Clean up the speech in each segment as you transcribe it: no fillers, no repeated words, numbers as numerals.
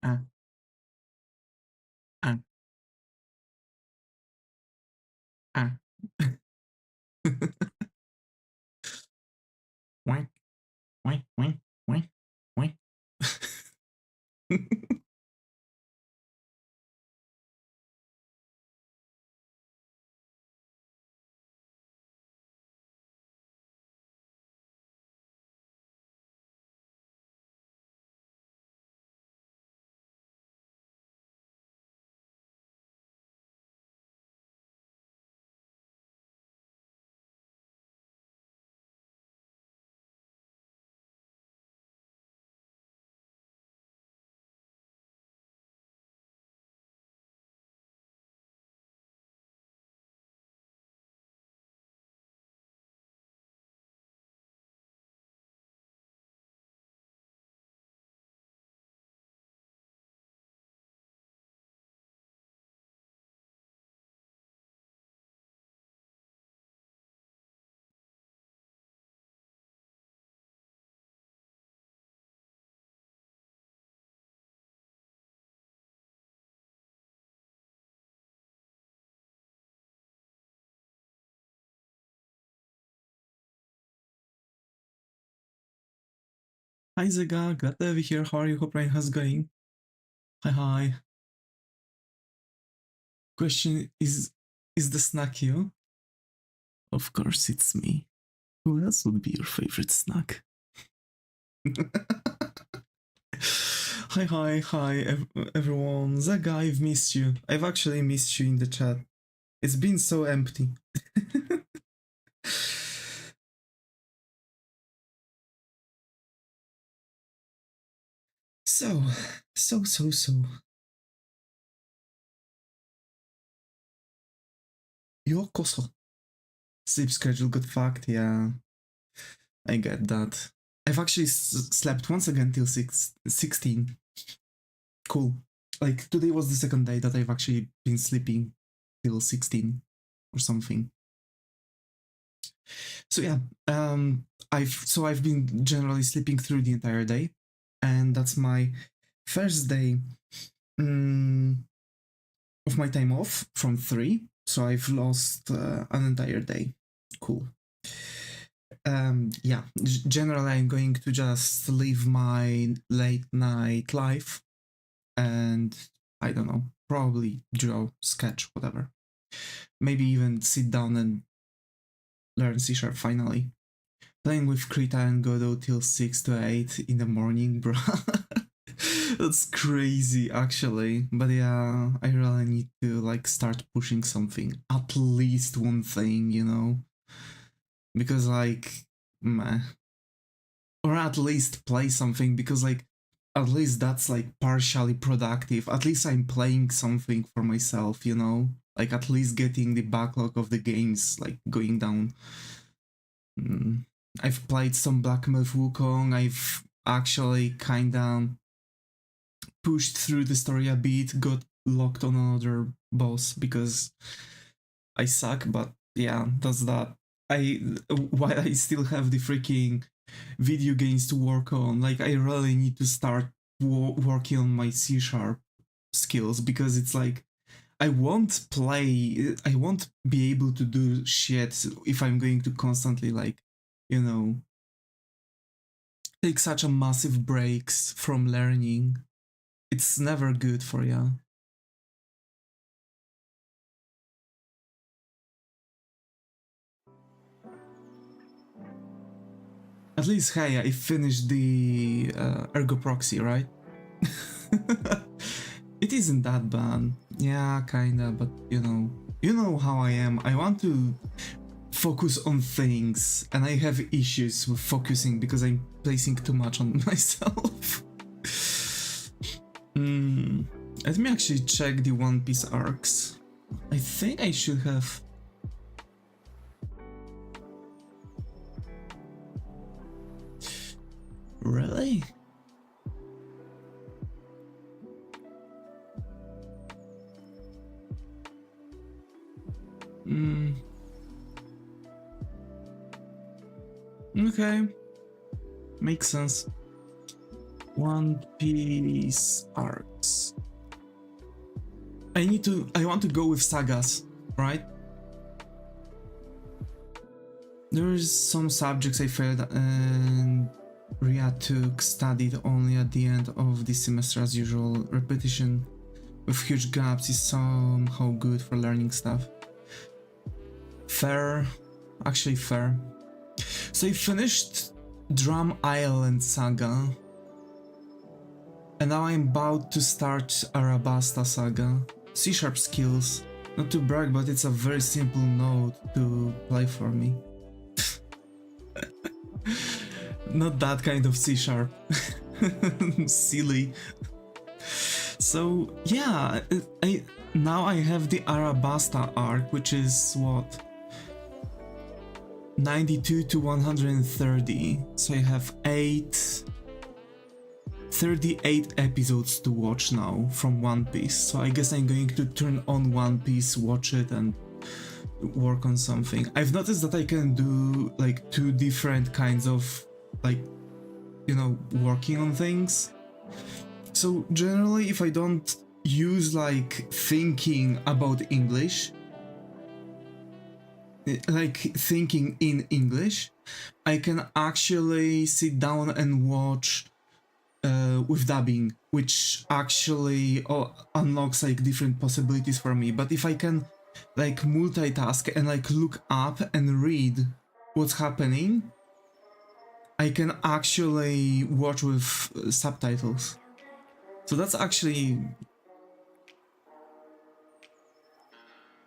Ah, ah, ah. Wink, wink, wink, wink, wink. Hi Zega, glad to have you here. How are you? Hope how's it going? Hi hi. Question is the snack you? Of course it's me. Who else would be your favorite snack? Hi hi hi everyone. Zega, I've missed you. I've actually missed you in the chat. It's been so empty. So. Yokoso. Sleep schedule got fucked, yeah. I get that. I've actually slept once again till 16. Cool. Like, today was the second day that I've actually been sleeping till 16 or something. So yeah, I've been generally sleeping through the entire day, and that's my first day of my time off from 3, so I've lost an entire day. Cool. Yeah, generally I'm going to just live my late night life and I don't know, probably draw, sketch, whatever. Maybe even sit down and learn C# finally. Playing with Krita and Godot till 6 to 8 in the morning, bro. That's crazy, actually. But yeah, I really need to like start pushing something. At least one thing, you know? Because like, meh. Or at least play something, because like, at least that's like partially productive. At least I'm playing something for myself, you know? Like at least getting the backlog of the games like going down. I've played some Black Myth Wukong. I've actually kinda pushed through the story a bit, got locked on another boss because I suck, but yeah, that's that. While I still have the freaking video games to work on, like I really need to start working on my C# skills, because it's like I won't be able to do shit if I'm going to constantly like, you know, take such a massive breaks from learning. It's never good for you. At least, hey, I finished the Ergo Proxy, right? It isn't that bad. Yeah, kinda, but you know how I am. I want to focus on things, and I have issues with focusing because I'm placing too much on myself. Let me actually check the One Piece arcs. I think I should have. Really? Okay. Makes sense. One Piece arcs. I want to go with sagas, right? There's some subjects I failed and retook, studied only at the end of the semester as usual. Repetition with huge gaps is somehow good for learning stuff. Fair, actually fair. So I finished Drum Island Saga, and now I'm about to start Arabasta Saga. C# skills. Not to brag, but it's a very simple note to play for me. Not that kind of C#. Silly. So yeah, now I have the Arabasta arc, which is what? 92 to 130. So I have 38 episodes to watch now from One Piece. So I guess I'm going to turn on One Piece, watch it, and work on something. I've noticed that I can do like 2 different kinds of, like, you know, working on things. So generally, if I don't use like thinking about English, like thinking in English, I can actually sit down and watch with dubbing, which actually unlocks like different possibilities for me. But if I can like multitask and like look up and read what's happening, I can actually watch with subtitles. So that's actually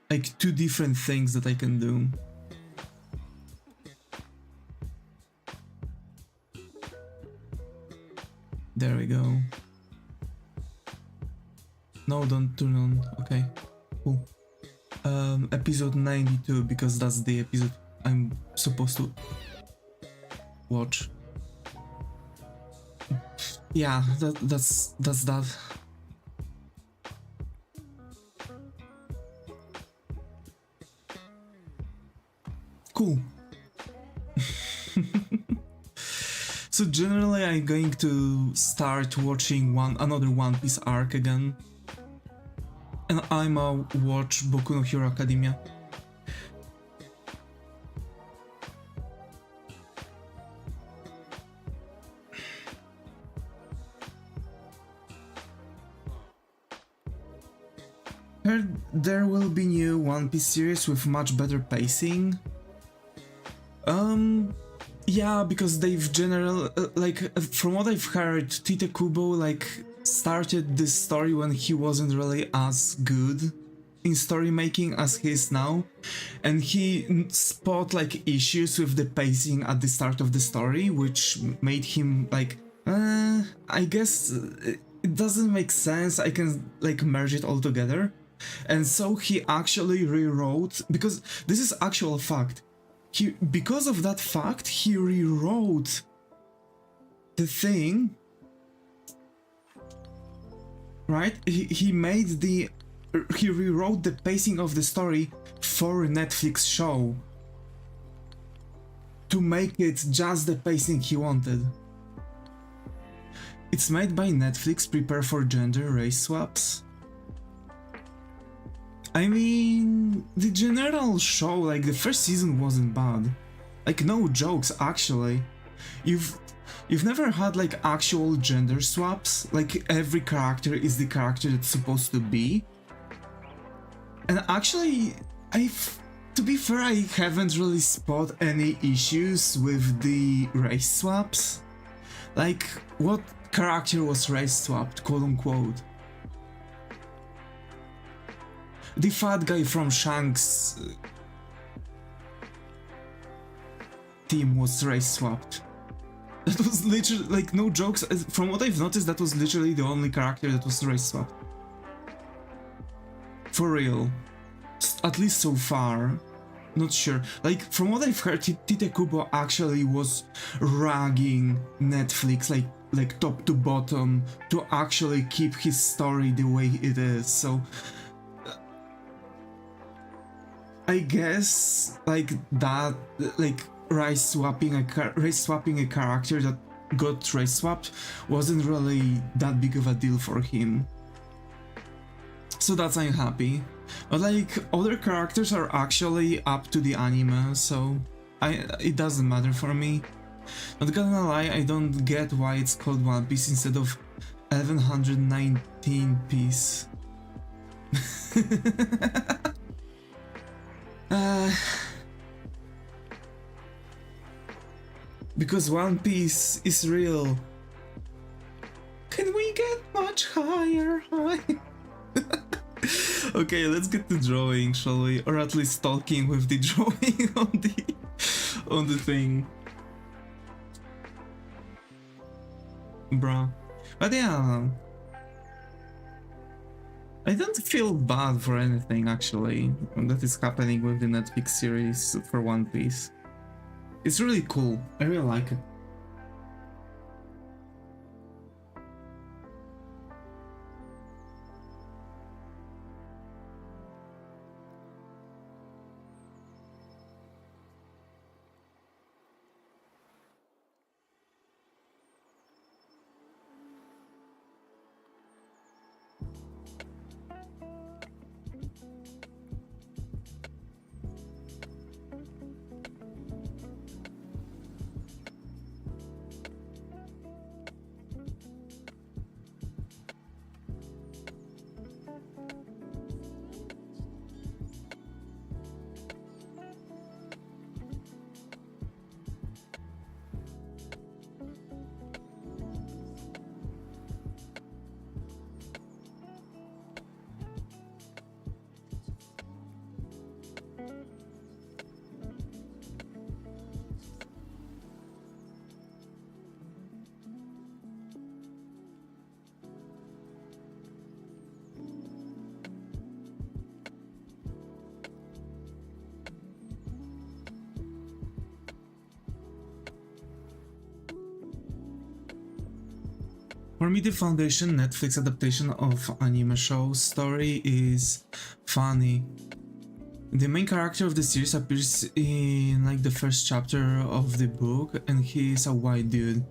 like 2 different things that I can do. There we go. No, don't turn on. Okay, cool. Episode 92, because that's the episode I'm supposed to watch. Yeah, that's that. Cool. So generally I'm going to start watching another One Piece arc again. And I'ma watch Boku no Hero Academia. Heard there will be new One Piece series with much better pacing. Yeah, because they've from what I've heard, Tite Kubo like started this story when he wasn't really as good in story making as he is now, and he spot like issues with the pacing at the start of the story, which made him like, I guess it doesn't make sense, I can like merge it all together. And so he actually rewrote, because this is actual fact, because of that fact, he rewrote the thing, right? He rewrote the pacing of the story for a Netflix show to make it just the pacing he wanted. It's made by Netflix, prepare for gender race swaps. I mean, the general show, like the first season wasn't bad. Like no jokes, actually. You've never had like actual gender swaps, like every character is the character it's supposed to be. And actually, to be fair, I haven't really spot any issues with the race swaps. Like, what character was race swapped, quote unquote? The fat guy from Shanks' team was race swapped. That was literally, like, no jokes, from what I've noticed, that was literally the only character that was race swapped. For real. At least so far. Not sure. Like, from what I've heard, Tite Kubo actually was ragging Netflix, like top to bottom, to actually keep his story the way it is, so... I guess like that, like race swapping a character that got race swapped wasn't really that big of a deal for him. So that's I'm happy. But like other characters are actually up to the anime, so it doesn't matter for me. Not gonna lie, I don't get why it's called One Piece instead of 1119 piece. Because One Piece is real. Can we get much higher? Okay, let's get to drawing, shall we? Or at least talking with the drawing on the thing. Bruh. But yeah, I don't feel bad for anything actually that is happening with the Netflix series for One Piece. It's really cool. I really like it. For me, the Foundation Netflix adaptation of anime show story is funny. The main character of the series appears in like the first chapter of the book, and he is a white dude.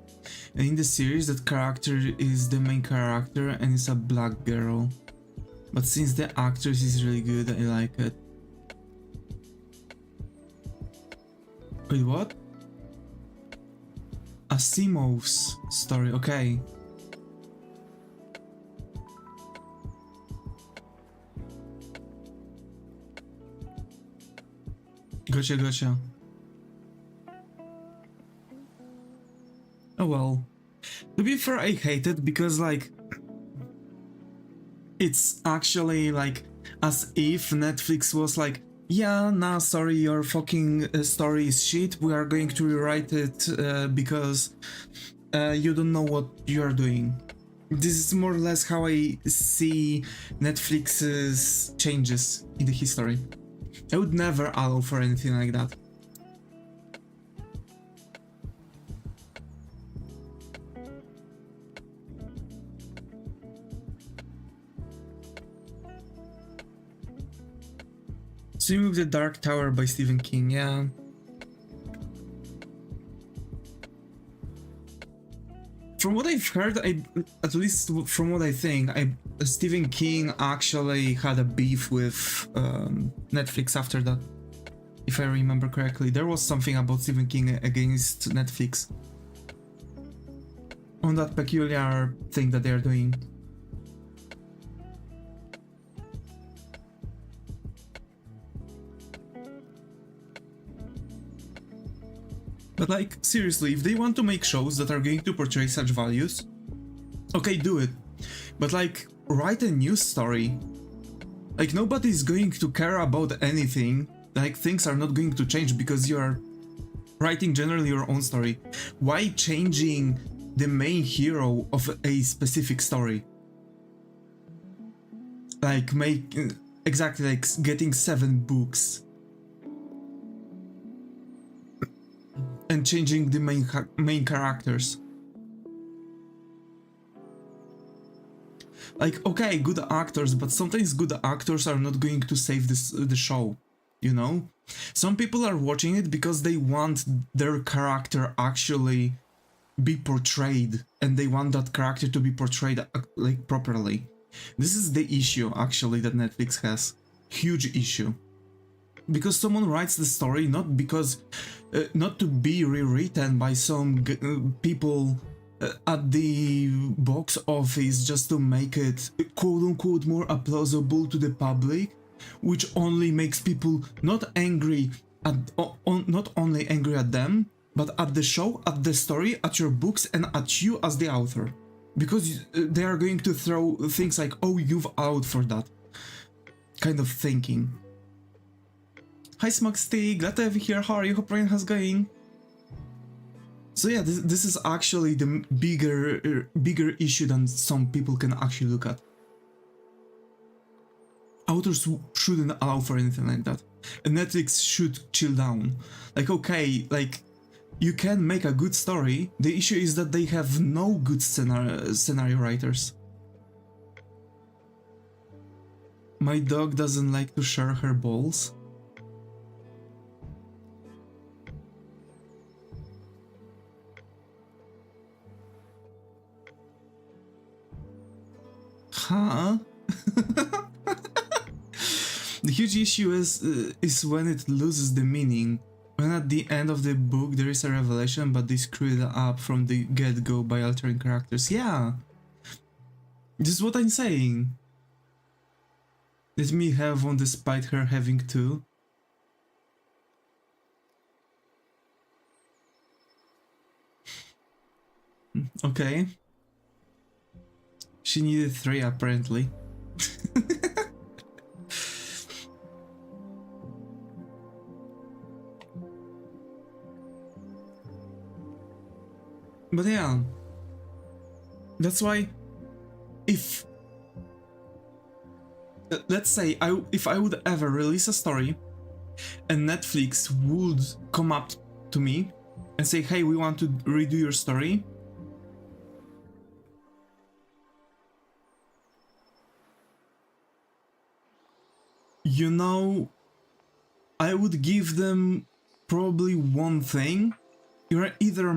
And in the series, that character is the main character and is a black girl. But since the actress is really good, I like it. Wait, what? Asimov's story, okay. Gotcha. Oh well. To be fair, I hate it because like it's actually like as if Netflix was like, yeah, nah, sorry, your fucking story is shit, we are going to rewrite it because you don't know what you're doing. This is more or less how I see Netflix's changes in the history. I would never allow for anything like that. Swim with the Dark Tower by Stephen King, yeah. From what I've heard, at least from what I think, Stephen King actually had a beef with Netflix after that. If I remember correctly, there was something about Stephen King against Netflix on that peculiar thing that they are doing. But like, seriously, if they want to make shows that are going to portray such values, okay, do it. But like, write a news story. Like, nobody's going to care about anything. Like, things are not going to change because you are writing generally your own story. Why changing the main hero of a specific story? Like, exactly like getting 7 books. And changing the main characters. Like, okay, good actors, but sometimes good actors are not going to save the show, you know? Some people are watching it because they want their character actually be portrayed, and they want that character to be portrayed like properly. This is the issue actually that Netflix has. Huge issue. Because someone writes the story not because not to be rewritten by some people at the box office just to make it quote-unquote more plausible to the public, which only makes people not angry at not only angry at them, but at the show, at the story, at your books, and at you as the author, because they are going to throw things like, oh, you've out for that kind of thinking. Hi Smugsty, glad to have you here. How are you? Hope Ryan has going. So yeah, this is actually the bigger issue than some people can actually look at. Authors shouldn't allow for anything like that, and Netflix should chill down. Like, okay, like, you can make a good story. The issue is that they have no good scenario writers. My dog doesn't like to share her balls. Huh? The huge issue is when it loses the meaning. When at the end of the book there is a revelation, but they screw it up from the get-go by altering characters. Yeah, this is what I'm saying. Let me have one despite her having two. Okay. She needed three, apparently. But yeah, that's why if let's say if I would ever release a story and Netflix would come up to me and say, hey, we want to redo your story, you know, I would give them probably one thing. You're either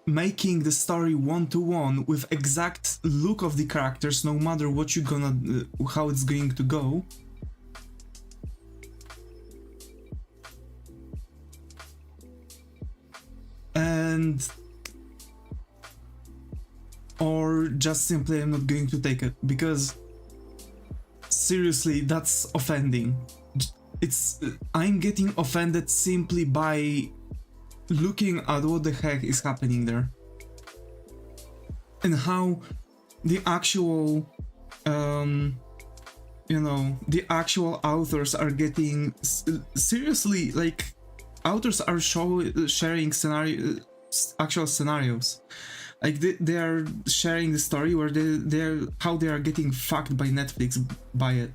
making the story one-to-one with exact look of the characters, no matter what you're gonna, how it's going to go. And or just simply I'm not going to take it, because seriously, that's offending. It's I'm getting offended simply by looking at what the heck is happening there, and how the actual you know, the actual authors are getting seriously, like, authors are sharing actual scenarios, like they are sharing the story where they're how they are getting fucked by Netflix by it.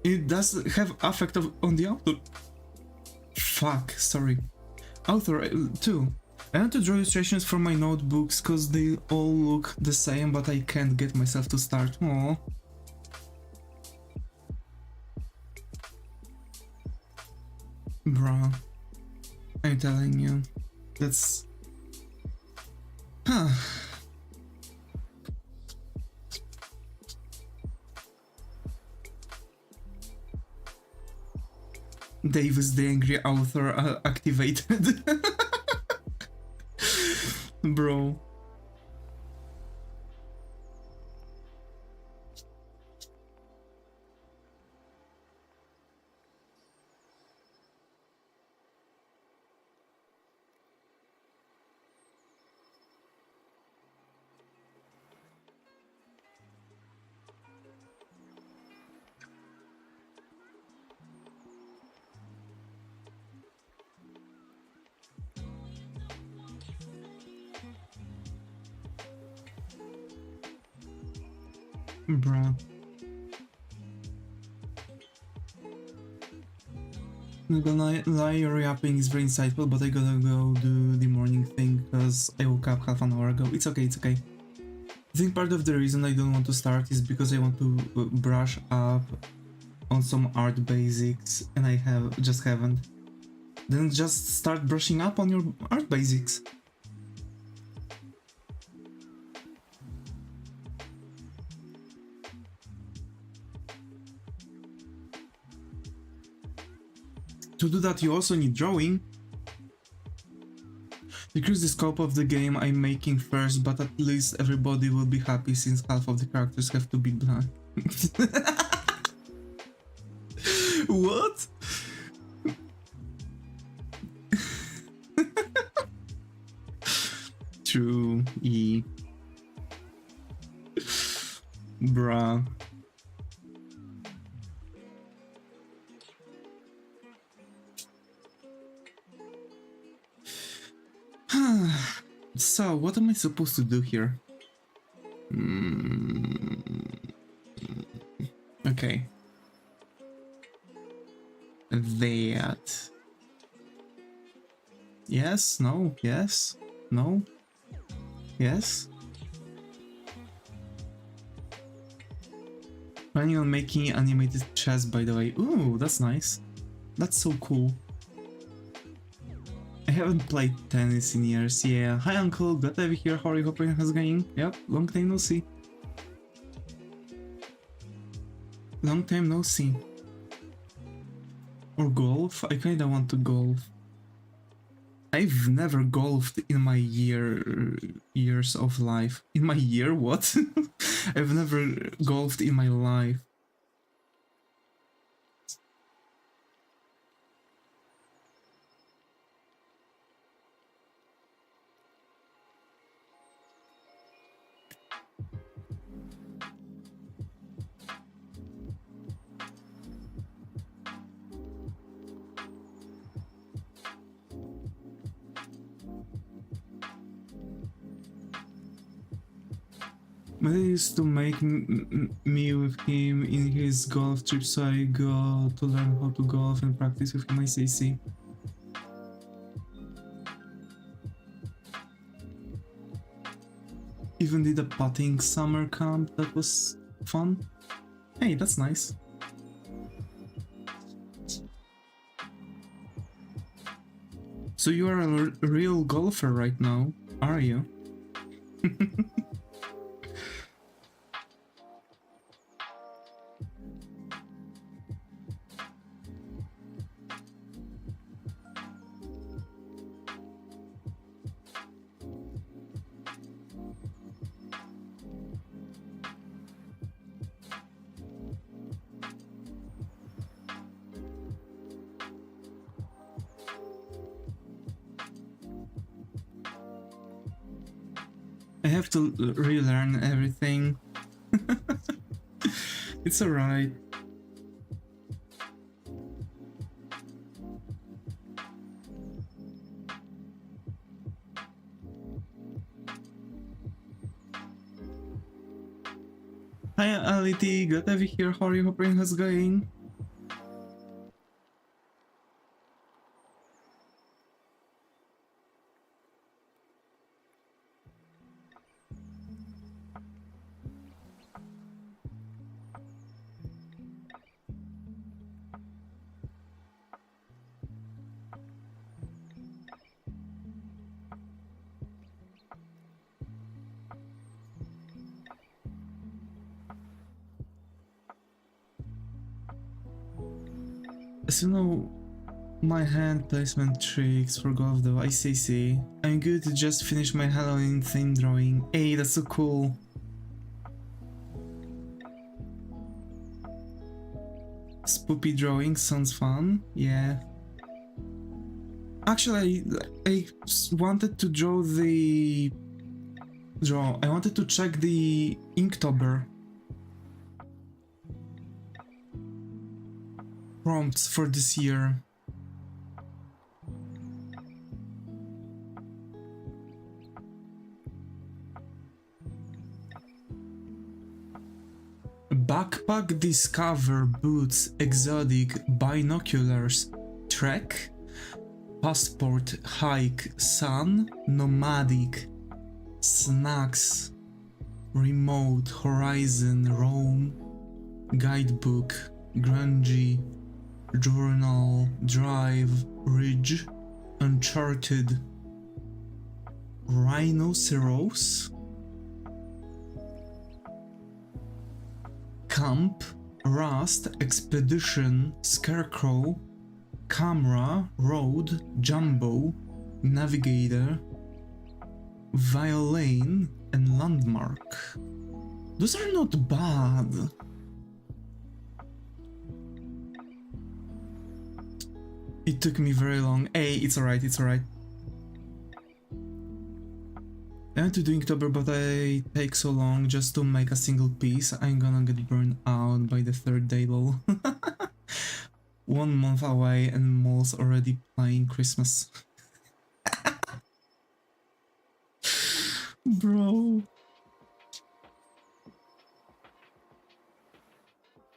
It does have effect on the author. Fuck, sorry. Author too. I want to draw illustrations from my notebooks because they all look the same, but I can't get myself to start. Aww. Bruh. I'm telling you. That's... Huh. Davis the angry author activated. Bro. Bruh. I'm gonna lie, your reapping is very insightful, but I gotta go do the morning thing because I woke up half an hour ago. It's okay, it's okay. I think part of the reason I don't want to start is because I want to brush up on some art basics, and I just haven't. Then just start brushing up on your art basics. To do that, you also need drawing. Decrease the scope of the game I'm making first, but at least everybody will be happy since half of the characters have to be blind. What? True, E. Bruh. So, what am I supposed to do here? Okay. That. Yes, no, yes, no, yes. Planning on making animated chess, by the way. Ooh, that's nice. That's so cool. I haven't played tennis in years, yeah. Hi uncle, glad to have you here. How are you? Hoping how's it going? Yep, long time no see. Long time no see. Or golf? I kinda want to golf. I've never golfed in my years of life. In my year? What? I've never golfed in my life. But he used to make me with him in his golf trip, so I got to learn how to golf and practice with him. I see. Even did a putting summer camp, that was fun. Hey, that's nice. So you are a real golfer right now, are you? I have to relearn everything. It's alright. Hi Ality, glad to have you here. How are you? Hoping how's it going? So now my hand placement tricks for golf though, I see. I'm good to just finish my Halloween theme drawing. Hey, that's so cool. Spoopy drawing sounds fun, yeah. Actually, I wanted to I wanted to check the Inktober prompts for this year. Backpack, discover, boots, exotic, binoculars, trek, passport, hike, sun, nomadic, snacks, remote, horizon, Rome, guidebook, grungy, journal, drive, ridge, uncharted, rhinoceros, camp, rust, expedition, scarecrow, camera, road, jumbo, navigator, violin, and landmark. Those are not bad. It took me very long. Hey, it's alright, it's alright. I went to do Inktober, but I take so long just to make a single piece. I'm gonna get burned out by the third day, lol. 1 month away and Mole's already playing Christmas. Bro.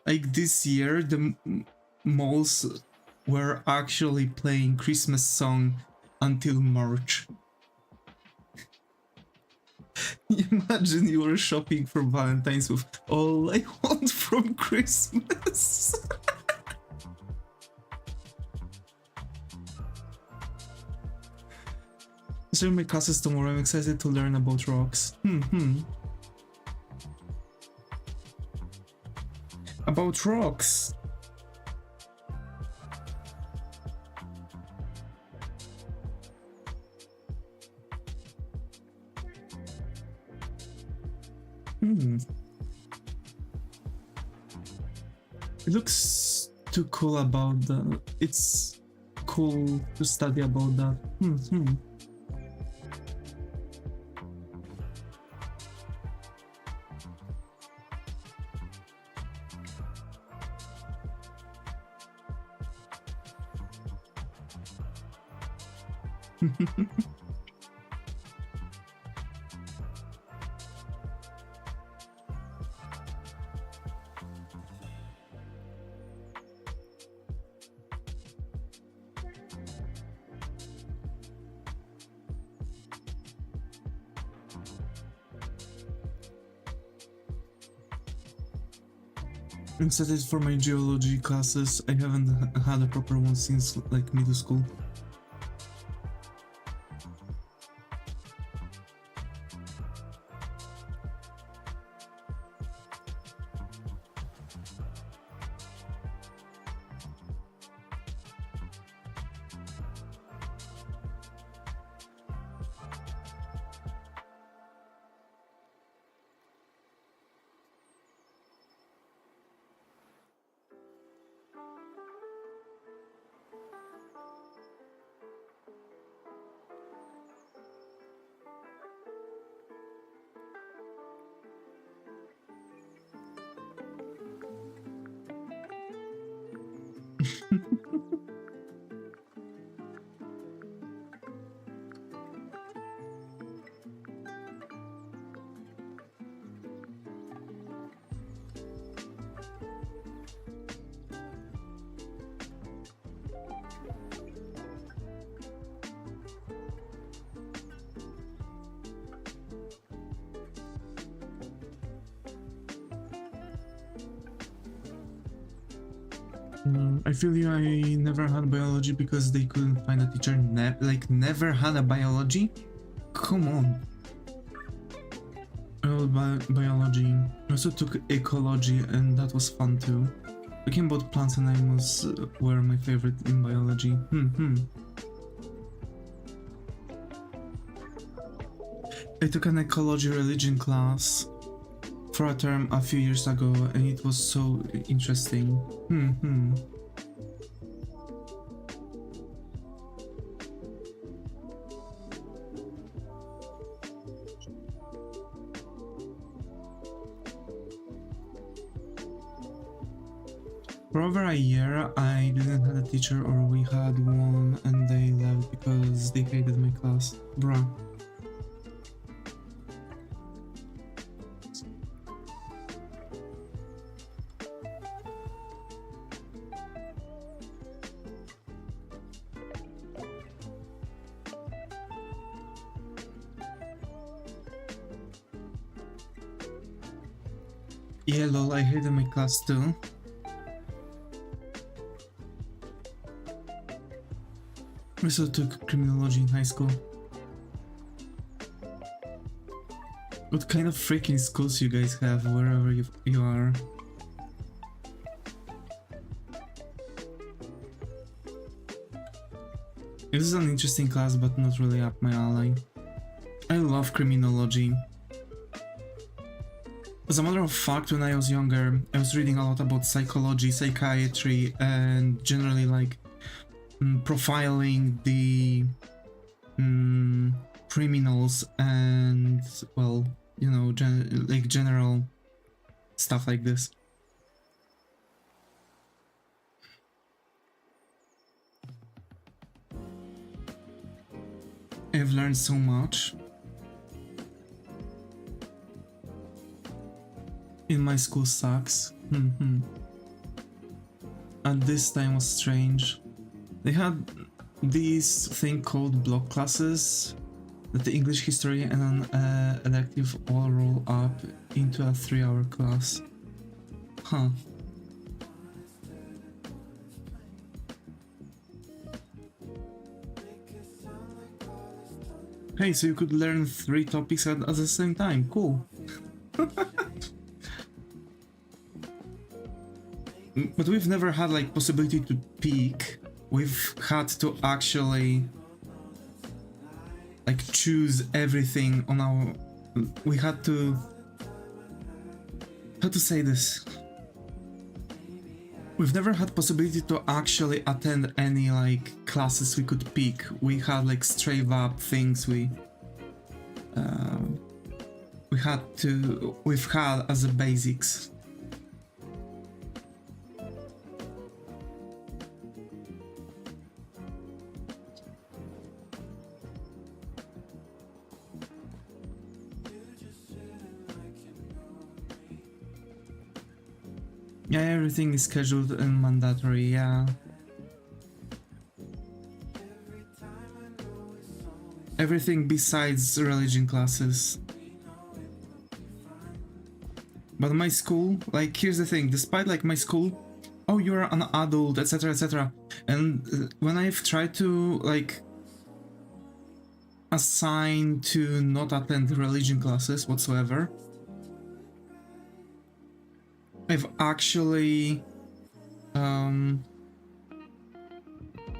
Like this year, the Moles were actually playing Christmas song until March. Imagine you were shopping for Valentine's with all I want from Christmas. So my classes tomorrow. I'm excited to learn about rocks. About rocks. It looks too cool about that. It's cool to study about that. I'm excited for my geology classes. I haven't had a proper one since like middle school. I feel you. I never had biology because they couldn't find a teacher. Never had a biology? Come on. I love biology. I also took ecology and that was fun too. Talking about plants and animals were my favorite in biology. I took an ecology religion class for a term a few years ago and it was so interesting. For over a year, I didn't have a teacher, or we had one and they left because they hated my class. Bruh. Yeah, lol, I hated my class too. I also took criminology in high school. What kind of freaking schools you guys have wherever you are? This is an interesting class, but not really up my alley. I love criminology. As a matter of fact, when I was younger, I was reading a lot about psychology, psychiatry, and generally like profiling the criminals and, well, you know, like general stuff like this. I've learned so much. In my school sucks. And this time was strange. They had this thing called block classes that the English, history, and an elective all roll up into a 3-hour class. Huh. Hey, so you could learn 3 topics at the same time. Cool. But we've never had like possibility to peak. We've had to actually like choose everything on our. We had to. How to say this? We've never had possibility to actually attend any like classes we could pick. We had like straight up things we've had as a basics. Yeah, everything is scheduled and mandatory, yeah. Everything besides religion classes. But my school, like, here's the thing, despite like my school, oh, you're an adult, etc, etc. And when I've tried to like assign to not attend religion classes whatsoever, I've actually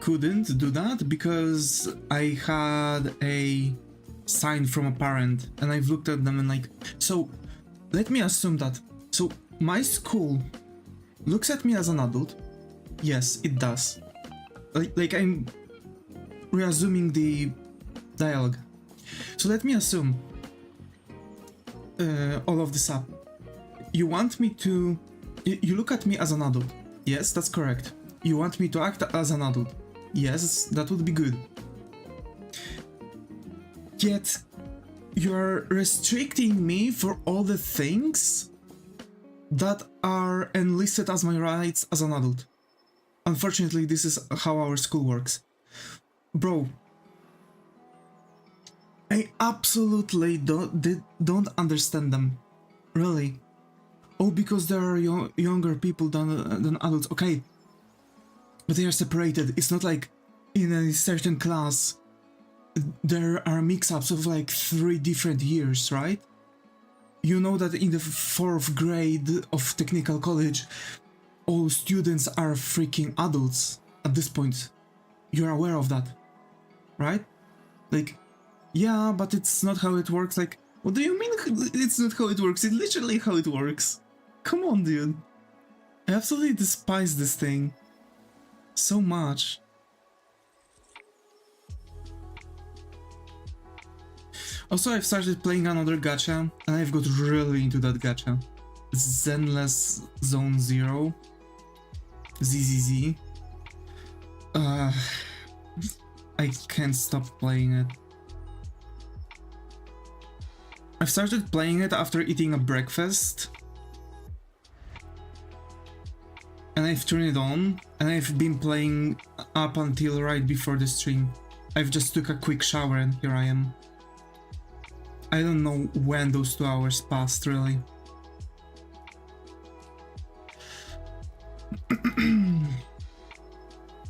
couldn't do that because I had a sign from a parent and I've looked at them and like, so let me assume that, so my school looks at me as an adult. Yes, it does. Like I'm reassuming the dialogue. So let me assume all of this up. You want me to... You look at me as an adult. Yes, that's correct. You want me to act as an adult. Yes, that would be good. Yet, you're restricting me for all the things that are enlisted as my rights as an adult. Unfortunately, this is how our school works. Bro, I absolutely don't understand them. Really. Oh, because there are younger people than adults. Okay. But they are separated. It's not like in a certain class there are mix-ups of like 3 different years, right? You know that in the 4th grade of technical college, all students are freaking adults at this point. You're aware of that, right? Like, yeah, but it's not how it works. Like, what do you mean it's not how it works? It's literally how it works. Come on, dude. I absolutely despise this thing so much. Also, I've started playing another gacha, and I've got really into that gacha. Zenless Zone Zero. ZZZ. I can't stop playing it. I've started playing it after eating a breakfast. And I've turned it on, and I've been playing up until right before the stream. I've just took a quick shower and here I am. I don't know when those 2 hours passed, really.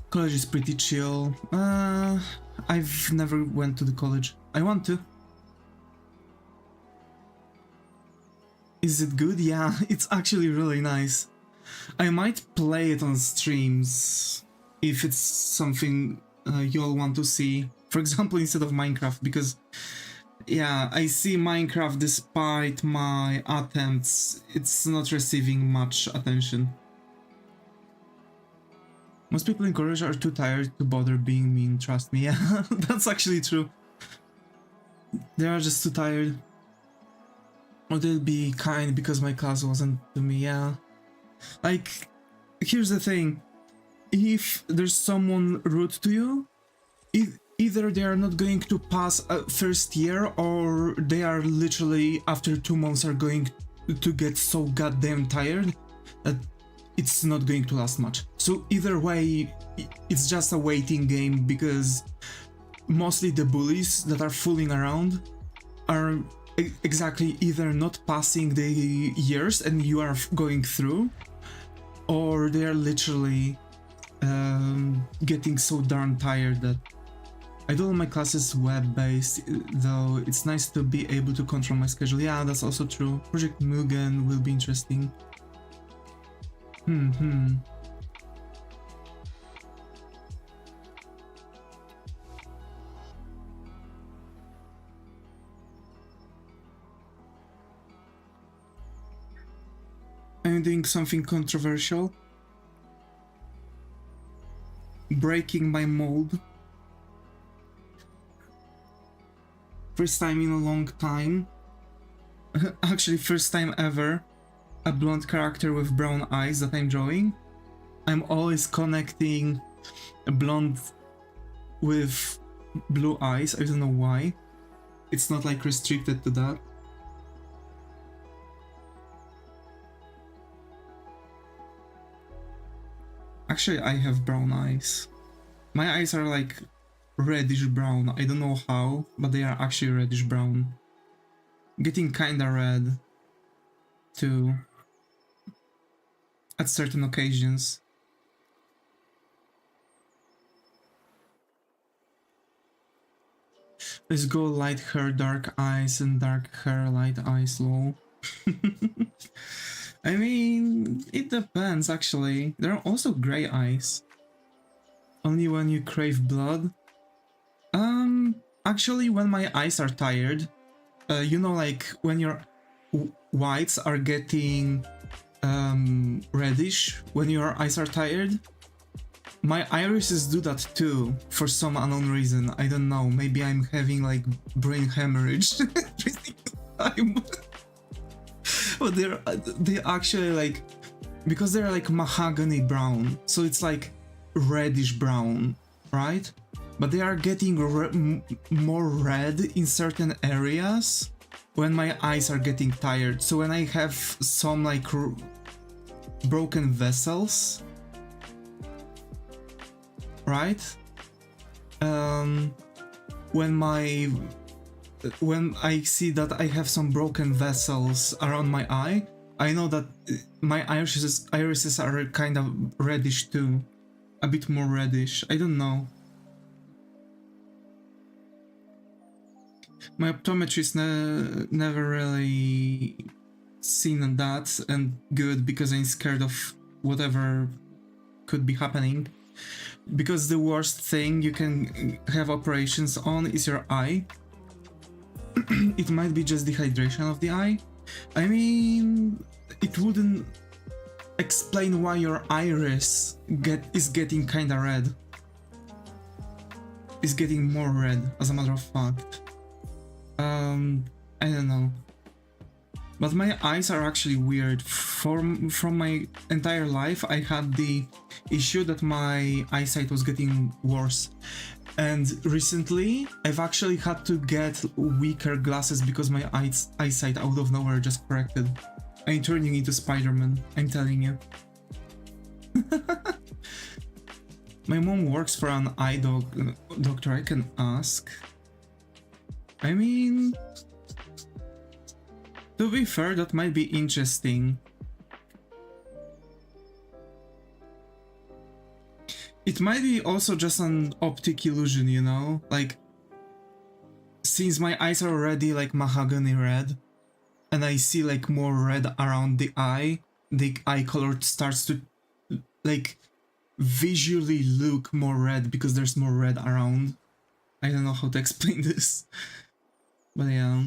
College is pretty chill. I've never went to the college. I want to. Is it good? Yeah, it's actually really nice. I might play it on streams if it's something you all want to see. For example, instead of Minecraft, because yeah, I see Minecraft, despite my attempts, it's not receiving much attention. Most people in college are too tired to bother being mean, trust me. Yeah, that's actually true. They are just too tired. Or they'll be kind because my class wasn't to me, yeah. Like, here's the thing. If there's someone rude to you, either they are not going to pass first year, or they are literally, after 2 months, are going to get so goddamn tired that it's not going to last much. So either way, it's just a waiting game, because mostly the bullies that are fooling around are exactly either not passing the years and you are going through, or they are literally getting so darn tired that I do all my classes web-based, though it's nice to be able to control my schedule. Yeah, that's also true. Project Mugen will be interesting. I'm doing something controversial. Breaking my mold. First time in a long time. Actually, first time ever. A blonde character with brown eyes that I'm drawing. I'm always connecting a blonde with blue eyes. I don't know why. It's not like restricted to that. Actually, I have brown eyes. My eyes are like reddish brown. I don't know how, but they are actually reddish brown. Getting kinda red too at certain occasions. Let's go light hair, dark eyes, and dark hair, light eyes, lol. I mean, it depends actually. There are also gray eyes. Only when you crave blood. Actually, when my eyes are tired, you know, like when your whites are getting reddish when your eyes are tired. My irises do that too, for some unknown reason. I don't know, maybe I'm having like brain hemorrhage every single time. But they actually like, because they're like mahogany brown, so it's like reddish brown, right? But they are getting more red in certain areas when my eyes are getting tired. So when I have some like broken vessels, right? When I see that I have some broken vessels around my eye, I know that my irises are kind of reddish too. A bit more reddish, I don't know. My optometrist never really seen that, and good, because I'm scared of whatever could be happening. Because the worst thing you can have operations on is your eye. It might be just dehydration of the eye. I mean, it wouldn't explain why your iris is getting kinda red. It's getting more red, as a matter of fact. I don't know. But my eyes are actually weird. From my entire life, I had the issue that my eyesight was getting worse. And recently, I've actually had to get weaker glasses because my eyesight out of nowhere just corrected. I'm turning into Spider-Man, I'm telling you. My mom works for an eye doctor, I can ask. I mean, to be fair, that might be interesting. It might be also just an optic illusion, you know? Like, since my eyes are already like mahogany red, and I see like more red around the eye color starts to like visually look more red because there's more red around. I don't know how to explain this, but yeah.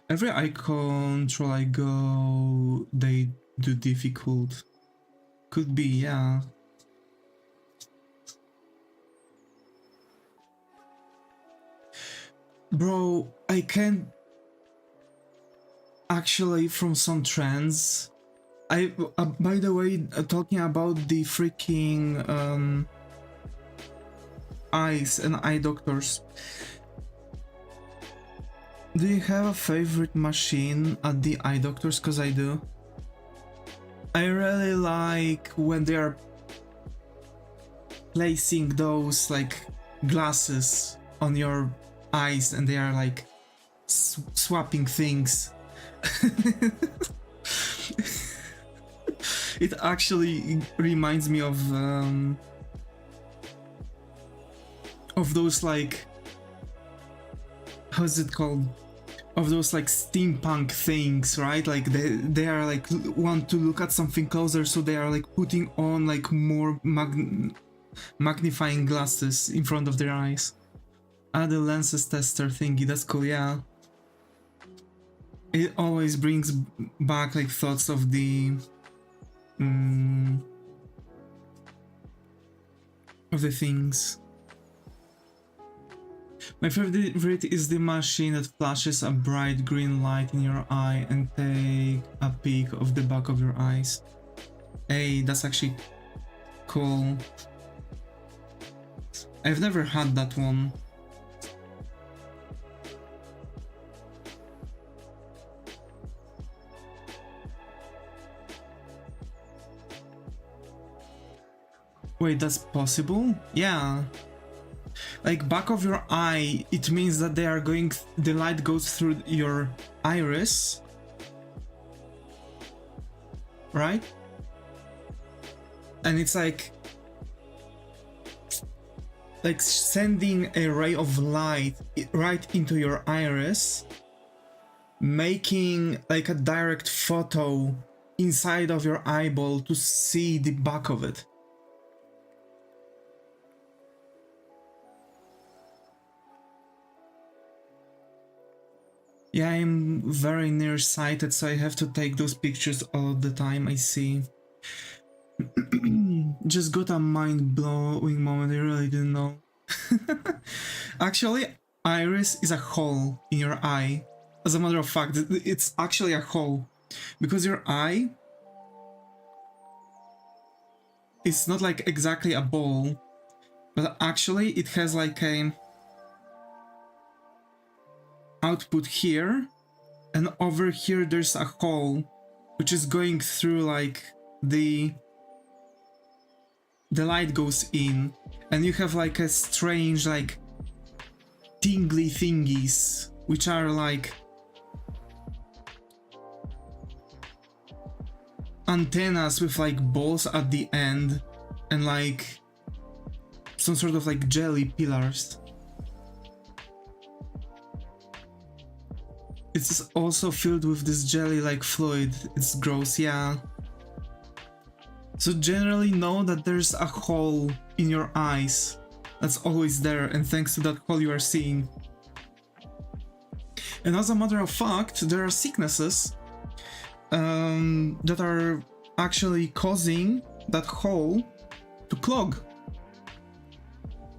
Every eye control I go, they do difficult. Could be, yeah. Bro, I can't actually from some trends. By the way, talking about the freaking eyes and eye doctors. Do you have a favorite machine at the eye doctors? Cause I do. I really like when they are placing those like glasses on your eyes and they are like swapping things. It actually reminds me of those like, how's it called? Of those like steampunk things, right? Like they are like want to look at something closer, so they are like putting on like more magnifying glasses in front of their eyes. The lenses tester thingy, that's cool, yeah. It always brings back like thoughts of the things. My favorite is the machine that flashes a bright green light in your eye and take a peek of the back of your eyes. Hey, that's actually cool. I've never had that one. Wait, that's possible? Yeah. Like back of your eye, it means that they are going, the light goes through your iris, right? And it's like sending a ray of light right into your iris, making like a direct photo inside of your eyeball to see the back of it. Yeah, I'm very nearsighted, so I have to take those pictures all the time. I see. Just got a mind-blowing moment, I really didn't know. Actually, iris is a hole in your eye. As a matter of fact, it's actually a hole. Because your eye is not like exactly a ball, but actually it has like a output here, and over here there's a hole which is going through like the light goes in, and you have like a strange like tingly thingies which are like antennas with like balls at the end and like some sort of like jelly pillars. It's also filled with this jelly-like fluid. It's gross, yeah. So generally know that there's a hole in your eyes that's always there, and thanks to that hole you are seeing. And as a matter of fact, there are sicknesses that are actually causing that hole to clog.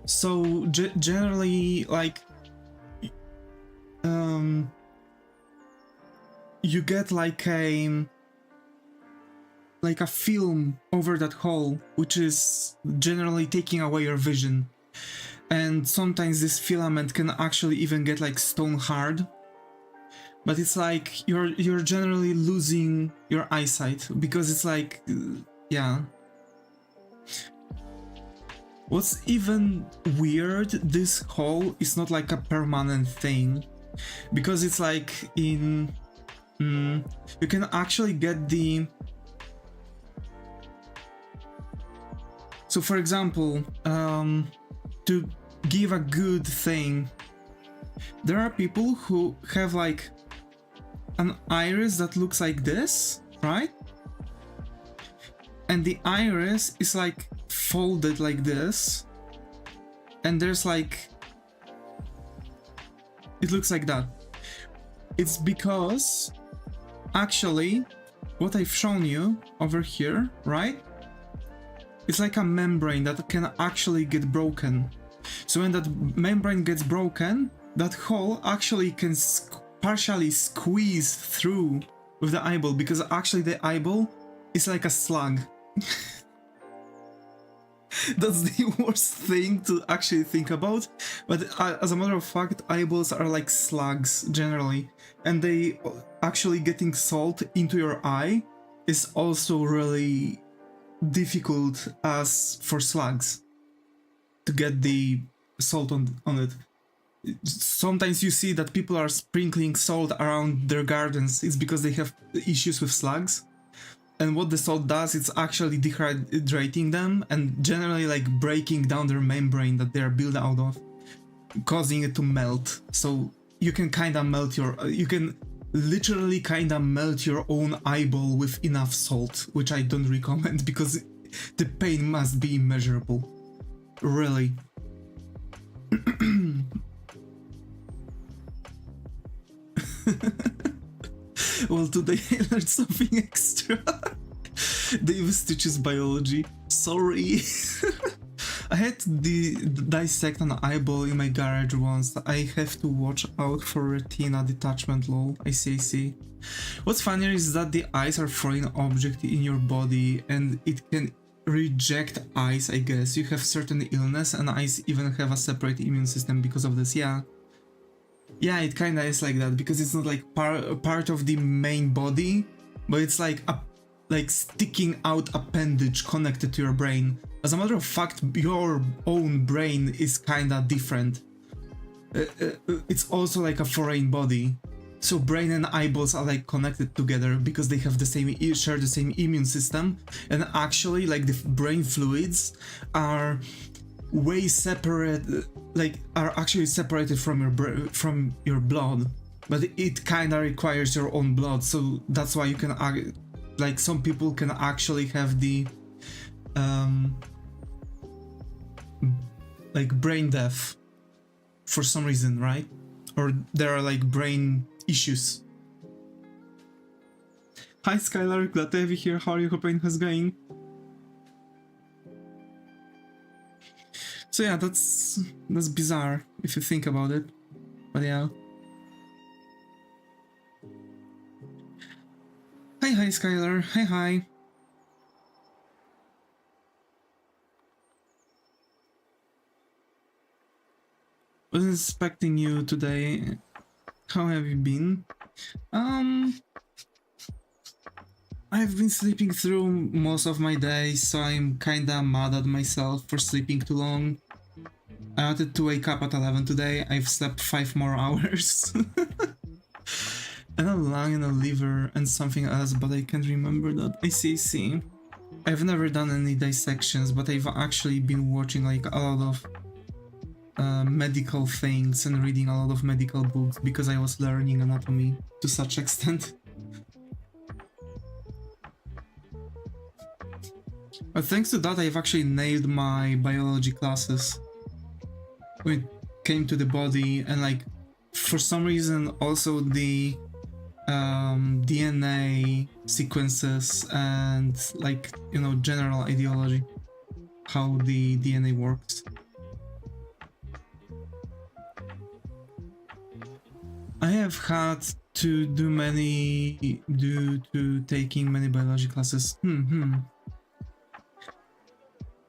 So generally, like, you get like a film over that hole, which is generally taking away your vision. And sometimes this filament can actually even get like stone hard. But it's like you're generally losing your eyesight because it's like, yeah. What's even weird, this hole is not like a permanent thing, because it's like in you can actually get the, so for example, to give a good thing, there are people who have like an iris that looks like this, right? and the iris is like folded like this, and there's like, it looks like that. It's because actually what I've shown you over here, right? It's like a membrane that can actually get broken. So when that membrane gets broken, that hole actually can partially squeeze through with the eyeball, because actually the eyeball is like a slug. That's the worst thing to actually think about, but as a matter of fact, eyeballs are like slugs generally, and they actually getting salt into your eye is also really difficult as for slugs to get the salt on it. Sometimes you see that people are sprinkling salt around their gardens. It's because they have issues with slugs. And what the salt does, it's actually dehydrating them and generally like breaking down their membrane that they are built out of, causing it to melt. So you can kind of melt you can literally kind of melt your own eyeball with enough salt, which I don't recommend because the pain must be immeasurable. Really. Well, today I learned something extra. Davis teaches biology. Sorry. I had to dissect an eyeball in my garage once. I have to watch out for retina detachment, lol. I see. What's funnier is that the eyes are foreign object in your body and it can reject eyes, I guess. You have certain illness and eyes even have a separate immune system because of this, yeah. Yeah, it kinda is like that, because it's not like part of the main body, but it's like a sticking out appendage connected to your brain. As a matter of fact, your own brain is kinda different. It's also like a foreign body. So brain and eyeballs are like connected together because they have share the same immune system, and actually like the brain fluids are way separate, like are actually separated from your blood, but it kind of requires your own blood. So that's why you can like some people can actually have the like brain death for some reason, right? Or there are like brain issues. Hi Skylar, glad to have you here. How are you? Hoping it's going. So yeah, that's bizarre if you think about it, but yeah. Hi Skylar, hi. Wasn't expecting you today. How have you been? I've been sleeping through most of my day, so I'm kinda mad at myself for sleeping too long. I wanted to wake up at 11 today. I've slept 5 more hours. And a lung and a liver and something else, but I can't remember that. I see. I've never done any dissections, but I've actually been watching like a lot of medical things and reading a lot of medical books because I was learning anatomy to such extent. But thanks to that, I've actually nailed my biology classes when it came to the body, and like for some reason also the DNA sequences and like, you know, general ideology, how the DNA works. I have had to due to taking many biology classes.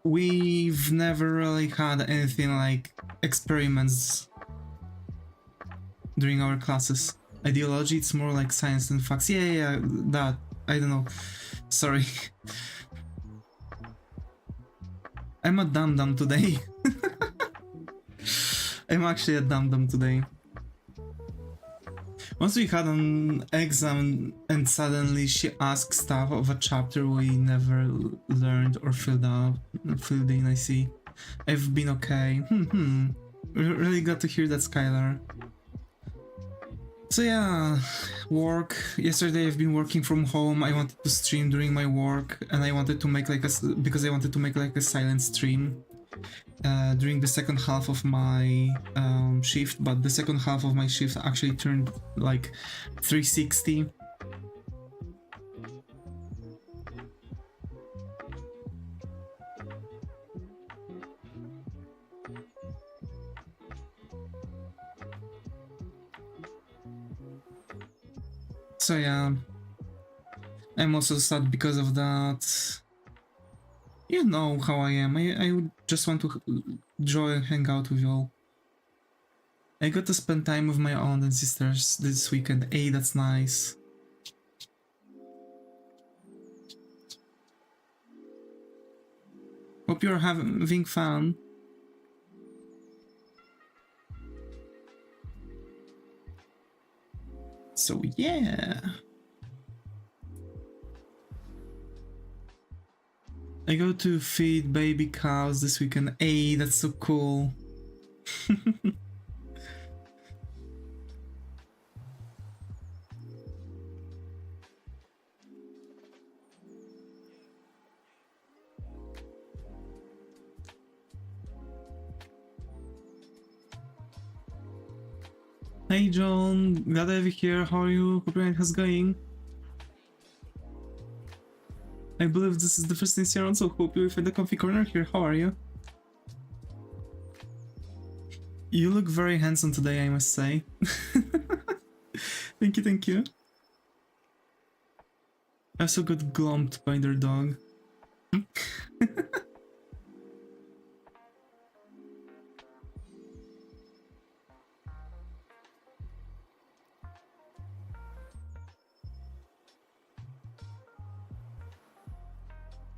We've never really had anything like experiments during our classes. Ideology, it's more like science and facts. Yeah, that. I don't know. Sorry. I'm a dum-dum today. I'm actually a dum-dum today. Once we had an exam and suddenly she asked stuff of a chapter we never learned or filled in, I see. I've been okay. Really glad to hear that, Skylar. So yeah, work. Yesterday I've been working from home. I wanted to stream during my work, and I wanted to make like because I wanted to make like a silent stream during the second half of my shift. But the second half of my shift actually turned like 360. So yeah, I'm also sad because of that. You know how I am. I would just want to draw and hang out with y'all. I got to spend time with my aunt and sisters this weekend. Hey, that's nice. Hope you're having fun. So yeah. I go to feed baby cows this weekend. Hey, that's so cool. Hey John, glad to have you here. How are you? Hope your night is going. I believe this is the first thing you're on, so hope you find the comfy corner here. How are you? You look very handsome today, I must say. Thank you, thank you. I also got glomped by their dog.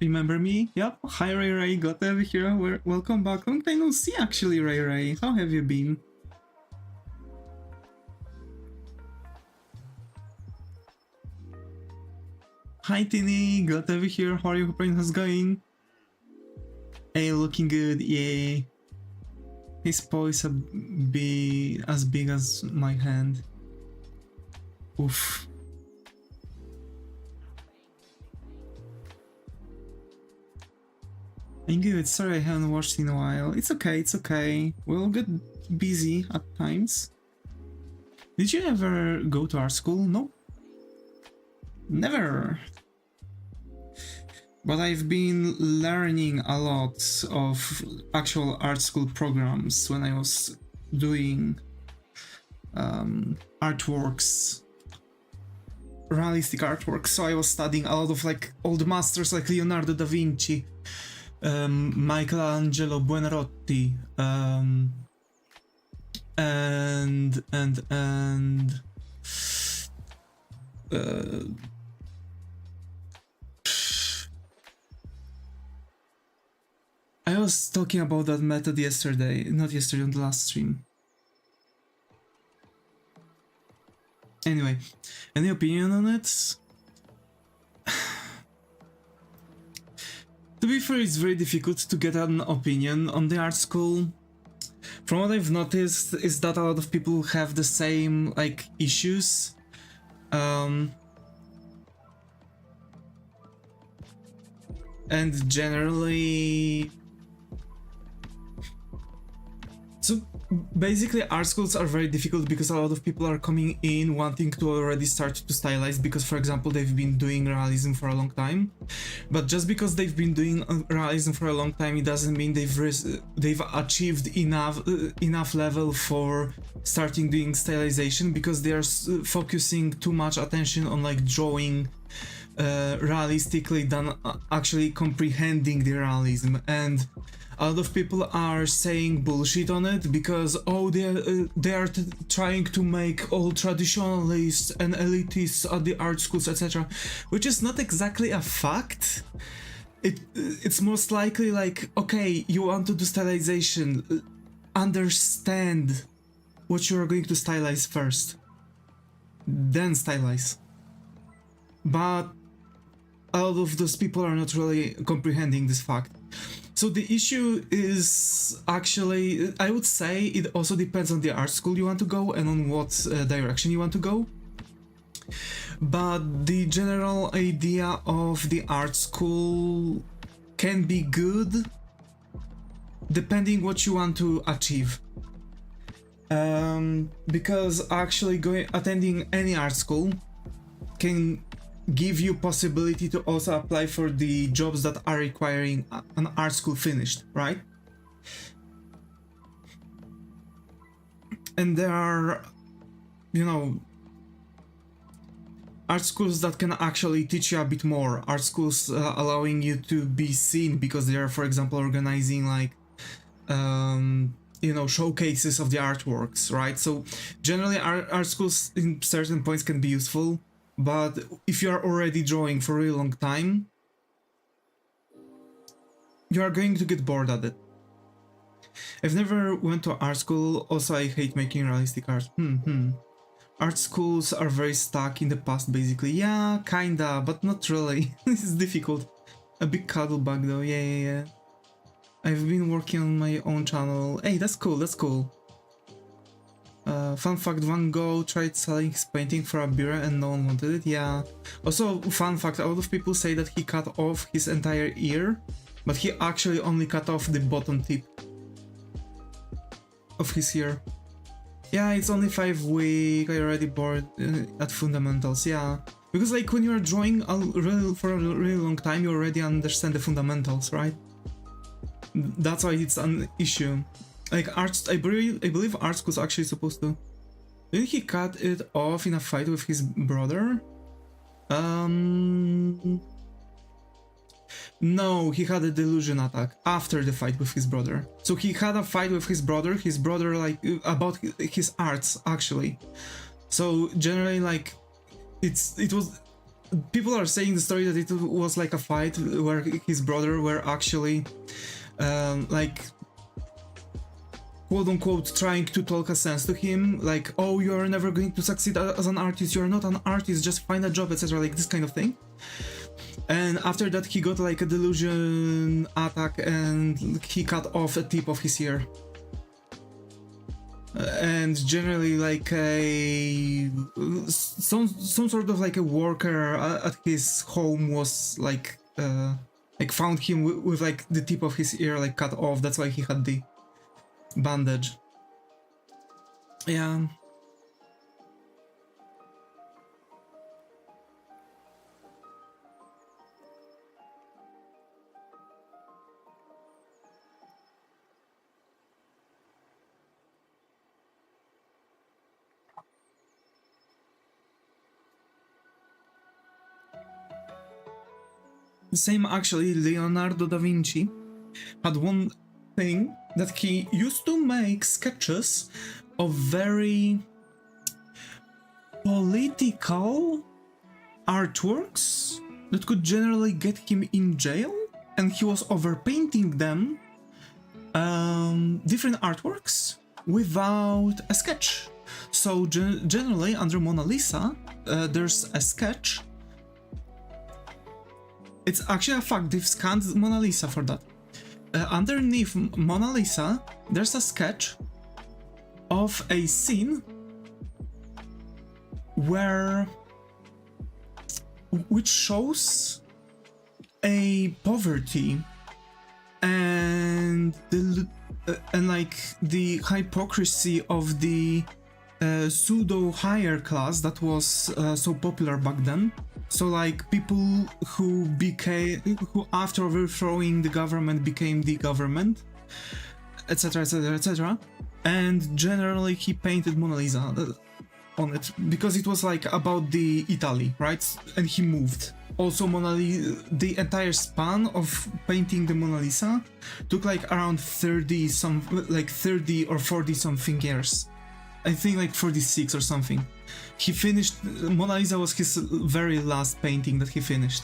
Remember me? Yep. Hi Ray Ray, glad to have you here. Welcome back. Long time no see actually, Ray Ray. How have you been? Hi Tini, glad to have you here. How are you? Hope everything's going? Hey, looking good, yay. His paw is as big as my hand. Oof. I'm good, sorry I haven't watched in a while. It's okay, it's okay. We'll get busy at times. Did you ever go to art school? No. Never. But I've been learning a lot of actual art school programs when I was doing artworks, realistic artworks. So I was studying a lot of like old masters like Leonardo da Vinci, Michelangelo Buonarroti, and I was talking about that method yesterday, not yesterday, on the last stream. Anyway, any opinion on it? To be fair, it's very difficult to get an opinion on the art school. From what I've noticed is that a lot of people have the same like issues. And generally, so basically art schools are very difficult because a lot of people are coming in wanting to already start to stylize because, for example, they've been doing realism for a long time. But just because they've been doing realism for a long time, it doesn't mean they've achieved enough level for starting doing stylization, because they are focusing too much attention on like drawing realistically than actually comprehending the realism. And a lot of people are saying bullshit on it because they are trying to make all traditionalists and elitists at the art schools, etc., which is not exactly a fact. It's most likely like, okay, you want to do stylization, understand what you are going to stylize first, then stylize. But a lot of those people are not really comprehending this fact. So the issue is actually, I would say it also depends on the art school you want to go and on what direction you want to go. But the general idea of the art school can be good depending what you want to achieve. Because actually attending any art school can give you possibility to also apply for the jobs that are requiring an art school finished, right? And there are, you know, art schools that can actually teach you a bit more. Art schools allowing you to be seen because they are, for example, organizing like you know, showcases of the artworks, right? So generally art schools in certain points can be useful, but if you are already drawing for a really long time, you are going to get bored at it. I've never went to art school, also I hate making realistic art. Art schools are very stuck in the past basically. Yeah, kinda, but not really. This is difficult. A big cuddle bug though, yeah. I've been working on my own channel. Hey, that's cool, that's cool. Fun fact, Van Gogh tried selling his painting for a beer and no one wanted it, yeah. Also, fun fact, a lot of people say that he cut off his entire ear, but he actually only cut off the bottom tip of his ear. Yeah, it's only 5 weeks, I already bored at fundamentals, yeah. Because like when you're drawing for a really long time, you already understand the fundamentals, right? That's why it's an issue. Like arts, I believe art school's actually supposed to. Didn't he cut it off in a fight with his brother? No, he had a delusion attack after the fight with his brother. So he had a fight with his brother like about his arts actually. So generally like it was. People are saying the story that it was like a fight where his brother were actually like quote-unquote trying to talk a sense to him, like, oh, you're never going to succeed as an artist, you're not an artist, just find a job, etc., like this kind of thing. And after that he got like a delusion attack and he cut off a tip of his ear. And generally like some sort of like a worker at his home was like found him with like the tip of his ear like cut off. That's why he had the bandage. Yeah. Same actually, Leonardo da Vinci had one thing that he used to make sketches of very political artworks that could generally get him in jail, and he was overpainting them, different artworks, without a sketch. So generally under Mona Lisa, there's a sketch. It's actually a fact, they've scanned Mona Lisa for that. Underneath Mona Lisa, there's a sketch of a scene which shows a poverty and like the hypocrisy of the pseudo higher class that was so popular back then. So like people who after overthrowing the government became the government, etc, etc, etc. And generally he painted Mona Lisa on it because it was like about the Italy, right? And he moved. Also the entire span of painting the Mona Lisa took like around 30 or 40 something years. I think like 46 or something. He finished, Mona Lisa was his very last painting that he finished.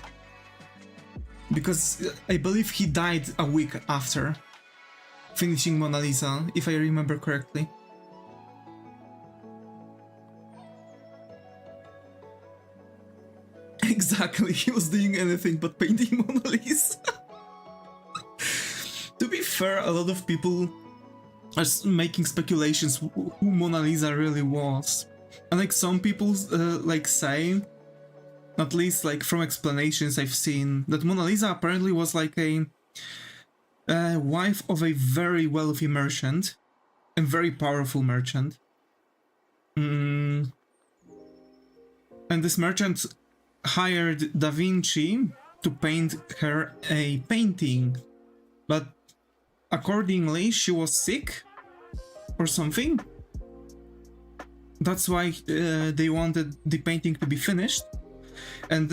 Because I believe he died a week after finishing Mona Lisa, if I remember correctly. Exactly, he was doing anything but painting Mona Lisa. fair, a lot of people are making speculations who Mona Lisa really was. And like some people like say, at least like from explanations I've seen, that Mona Lisa apparently was like a wife of a very wealthy merchant, a very powerful merchant. And this merchant hired Da Vinci to paint her a painting, but accordingly she was sick or something. That's why they wanted the painting to be finished. And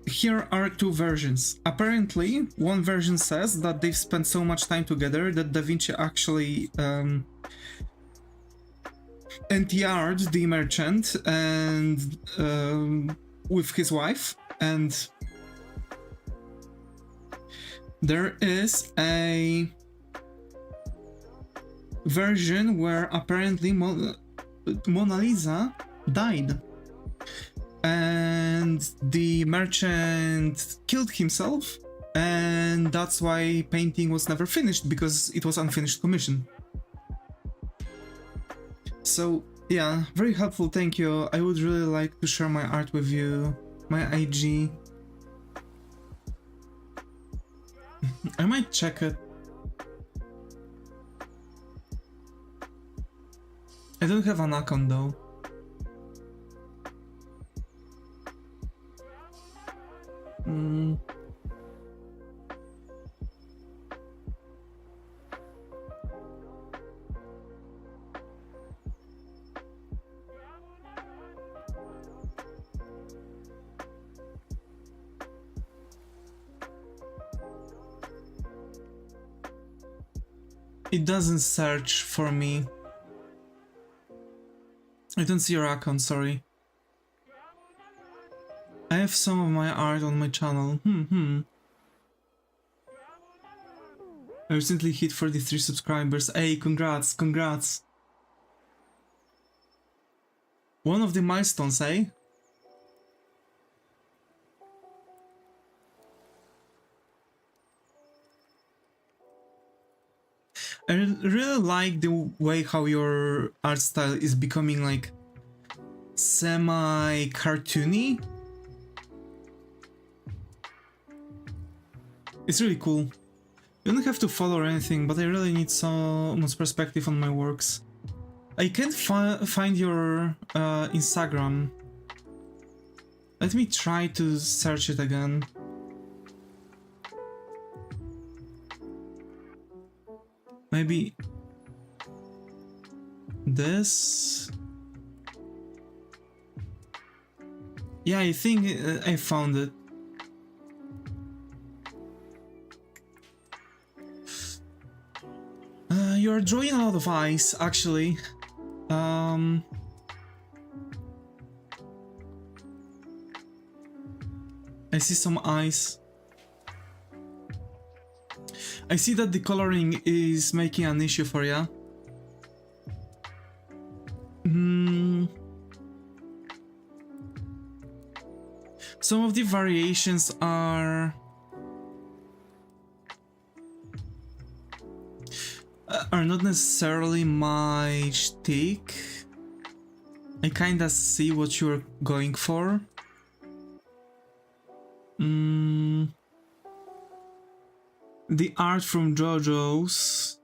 here are two versions. Apparently, one version says that they've spent so much time together that Da Vinci actually NTR'd the merchant and with his wife, and there is a version where apparently Mona Lisa died and the merchant killed himself, and that's why painting was never finished, because it was unfinished commission. So yeah, very helpful, thank you. I would really like to share my art with you, my IG. I might check it. I don't have an account though. It doesn't search for me. I don't see your account, sorry. I have some of my art on my channel. I recently hit 43 subscribers. Hey, congrats, congrats. One of the milestones, eh? I really like the way how your art style is becoming like semi-cartoony. It's really cool. You don't have to follow or anything, but I really need someone's perspective on my works. I can't find your Instagram. Let me try to search it again. Maybe this. Yeah, I think I found it. You're drawing a lot of eyes, actually. I see some eyes. I see that the coloring is making an issue for you. Some of the variations are not necessarily my shtick. I kinda see what you're going for. The art from JoJo's.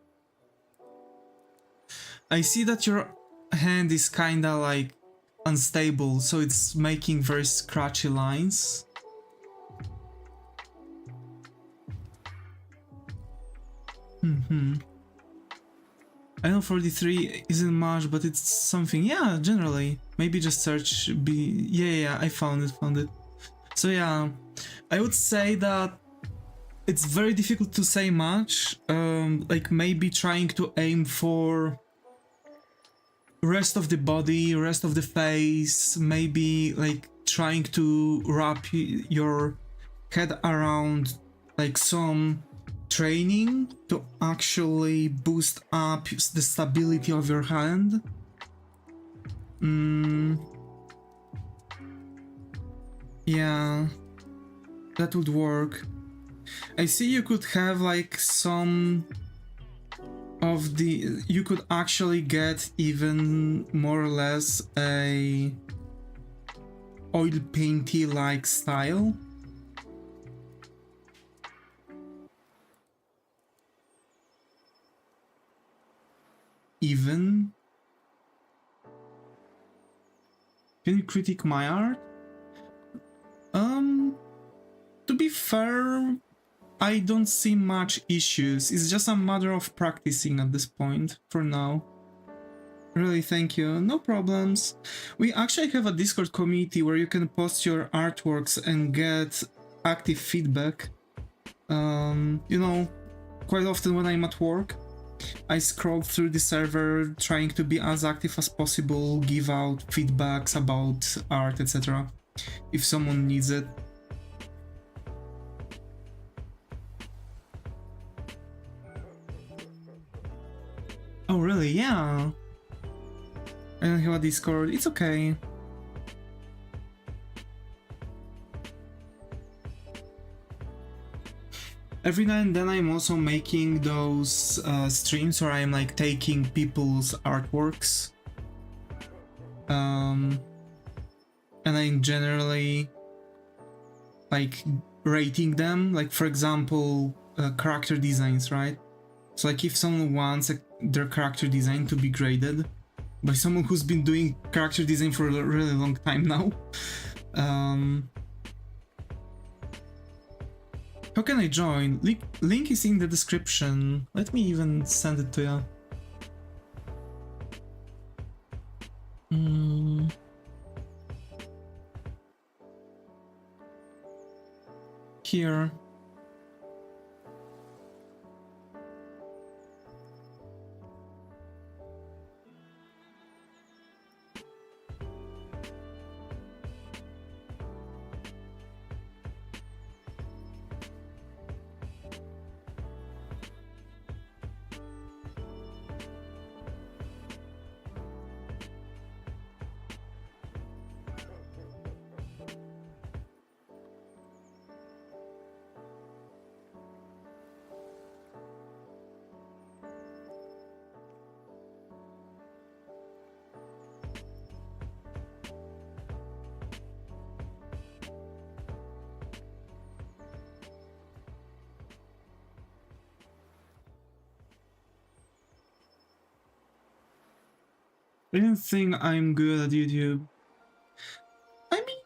I see that your hand is kinda like unstable, so it's making very scratchy lines. I know 43 isn't much, but it's something. Yeah, generally. Maybe just search B. Yeah, I found it. So yeah, I would say that it's very difficult to say much. Like maybe trying to aim for rest of the body, rest of the face, maybe like trying to wrap your head around like some training to actually boost up the stability of your hand. Yeah, that would work. I see you could have like some of the... You could actually get even more or less a oil painty like style. Even. Can you critique my art? To be fair, I don't see much issues. It's just a matter of practicing at this point, for now. Really, thank you. No problems. We actually have a Discord community where you can post your artworks and get active feedback. You know, quite often when I'm at work, I scroll through the server trying to be as active as possible, give out feedbacks about art, etc. if someone needs it. Oh really? Yeah. I don't have a Discord. It's okay. Every now and then I'm also making those streams where I'm like taking people's artworks. And I'm generally like rating them. Like for example, character designs, right? So like if someone wants their character design to be graded by someone who's been doing character design for a really long time now. How can I join? Link is in the description. Let me even send it to you. Here. I don't think I'm good at YouTube. I mean,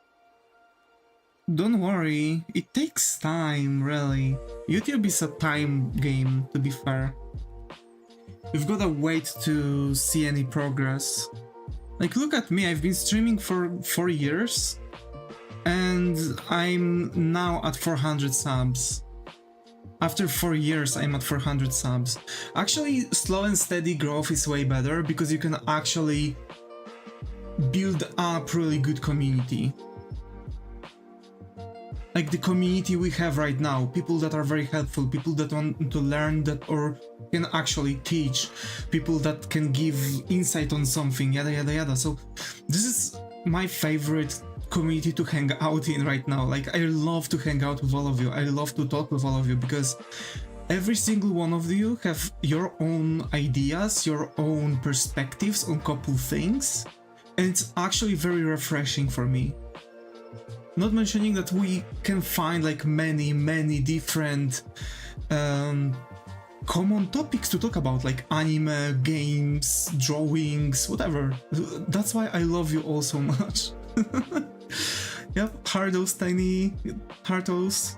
don't worry, it takes time, really. YouTube is a time game, to be fair. You've gotta wait to see any progress. Like, look at me, I've been streaming for 4 years, and I'm now at 400 subs. After 4 years, I'm at 400 subs. Actually, slow and steady growth is way better because you can actually build up really good community. Like the community we have right now, people that are very helpful, people that want to learn that or can actually teach, people that can give insight on something, yada yada yada. So this is my favorite community to hang out in right now. Like, I love to hang out with all of you. I love to talk with all of you because every single one of you have your own ideas, your own perspectives on couple things, and it's actually very refreshing for me. Not mentioning that we can find like many different common topics to talk about, like anime, games, drawings, whatever. That's why I love you all so much. Yep, Hardos, Tiny, Hartos.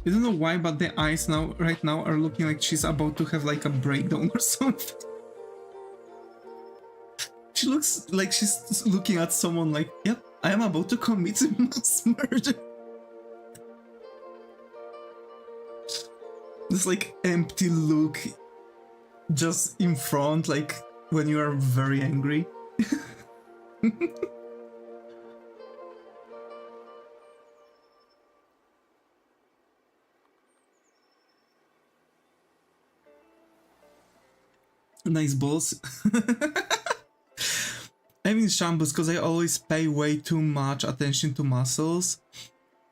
I don't know why, but the eyes right now are looking like she's about to have like a breakdown or something. She looks like she's looking at someone like, yep, I am about to commit mass murder. This like empty look just in front, like when you are very angry. Nice balls. I'm in shambles because I always pay way too much attention to muscles,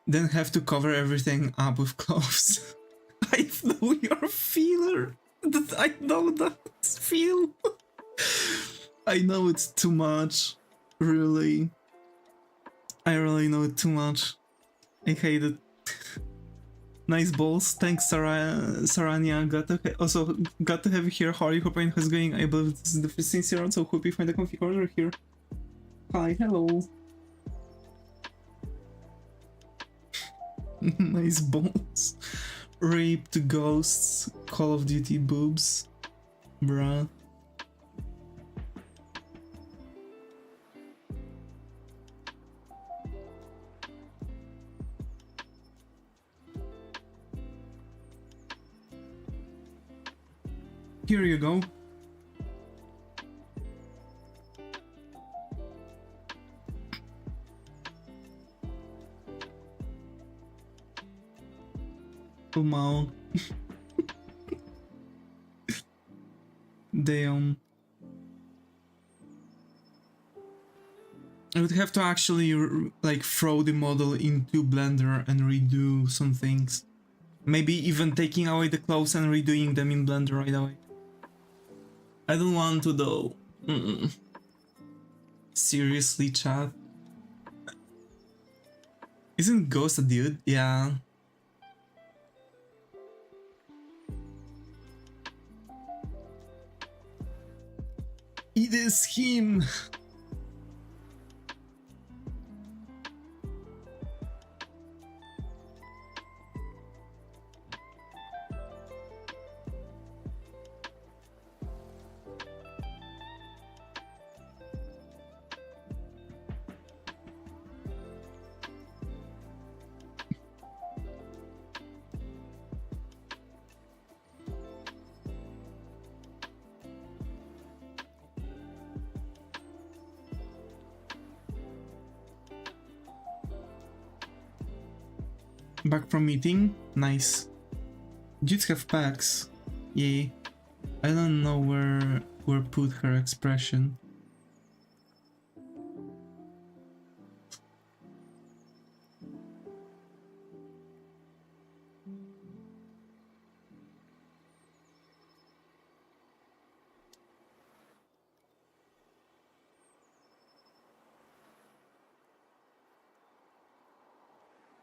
then have to cover everything up with clothes. I know your feeler. I know that feel. I know it's too much. Really. I really know it too much. I hate it. Nice balls. Thanks, Sarania. Also got to have you here. How are you? Hope everything is going. I believe this is the 15th round, so hope you find a comfy corner here. Hi, hello. Nice balls. Raped ghosts. Call of Duty boobs. Bruh. Here you go. Come on. Damn. I would have to actually like throw the model into Blender and redo some things. Maybe even taking away the clothes and redoing them in Blender right away. I don't want to though. Seriously, chat? Isn't Ghost a dude? Yeah. It is him! Back from meeting? Nice. Dudes have packs. Yay. I don't know where put her expression.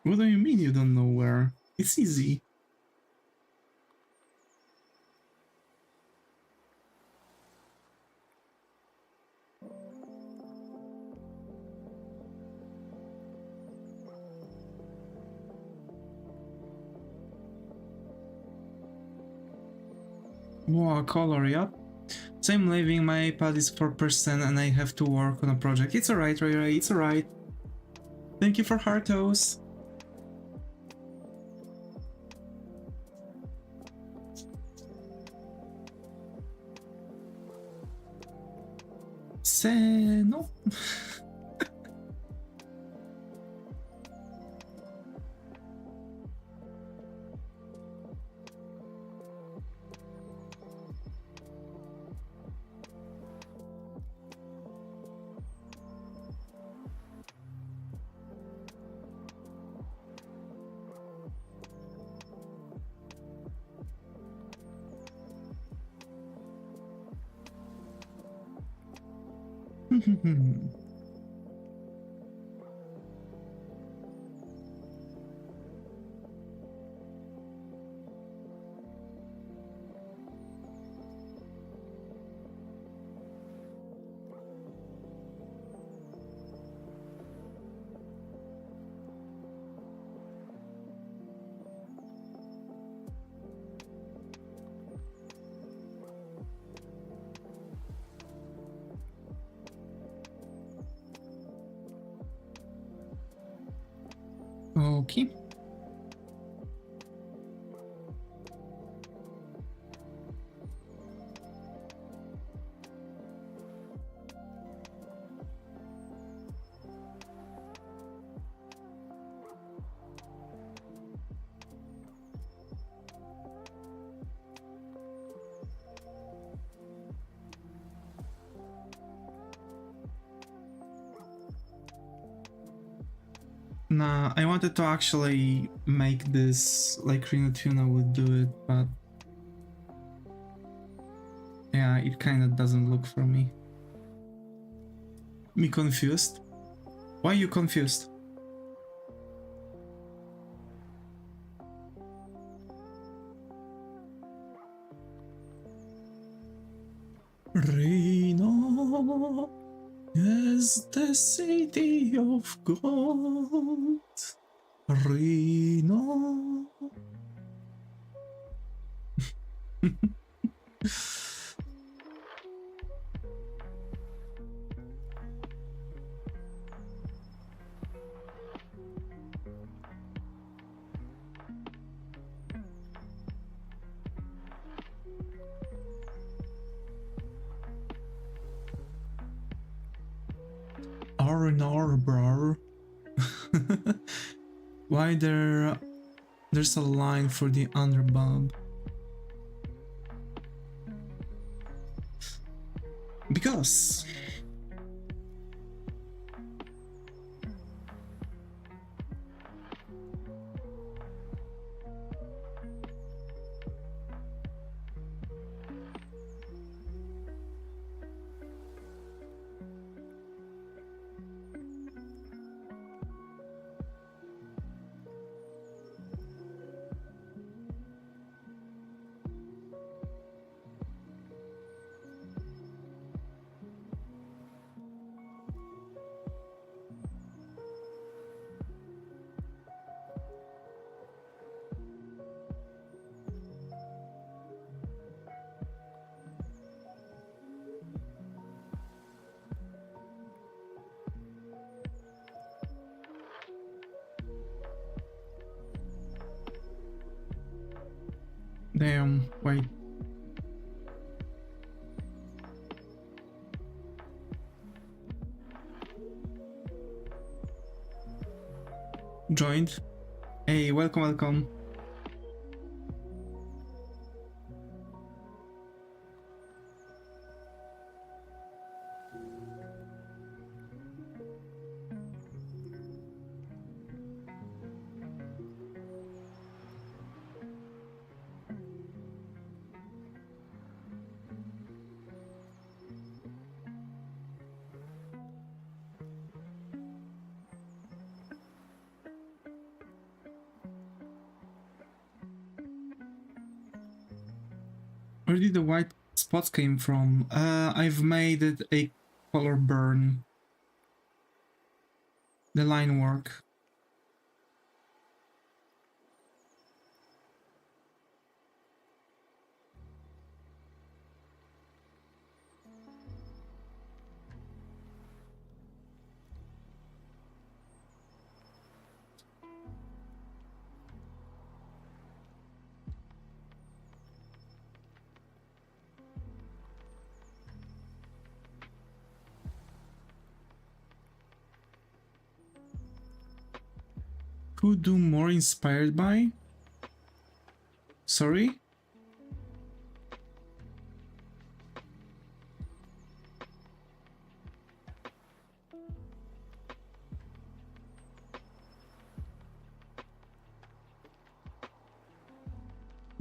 What do you mean you don't know where? It's easy. Wow, color, yep. So I'm leaving, my iPad is 4% and I have to work on a project. It's alright, Ray, it's alright. Thank you for Heartos. No. Okay. Nah, I wanted to actually make this like Reno Tuna would do it, but yeah, it kind of doesn't look for me. Me confused? Why are you confused? Reno is the city of gold. Reno. R&R, bro. Why there's a line for the underbump? Because damn, wait. Joined. Hey, welcome, welcome. Where did the white spots came from? I've made it a color burn. The line work. Who do more inspired by? Sorry?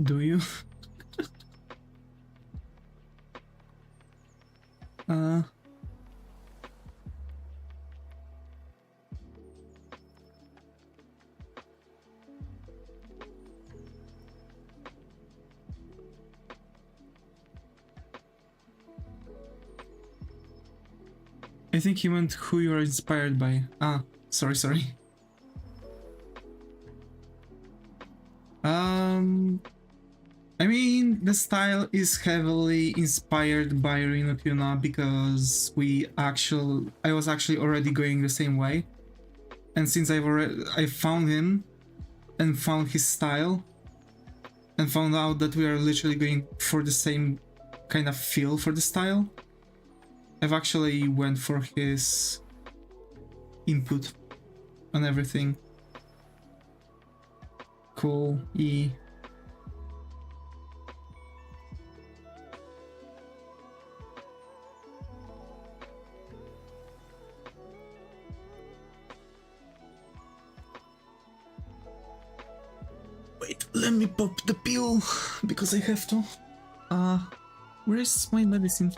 Do you? uh... I think he meant who you are inspired by. Ah, sorry. I mean, the style is heavily inspired by Rino Tuna because I was actually already going the same way. And since I found him and found his style and found out that we are literally going for the same kind of feel for the style, I've actually went for his input on everything. Cool. E. Wait, let me pop the pill because I have to. Where is my medicine?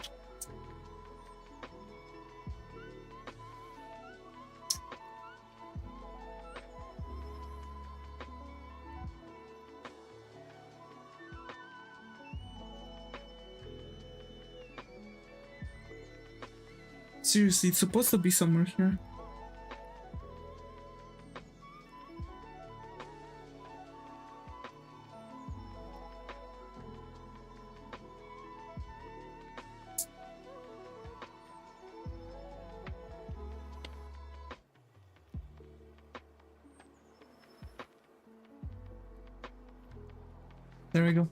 Seriously, it's supposed to be somewhere here. There we go.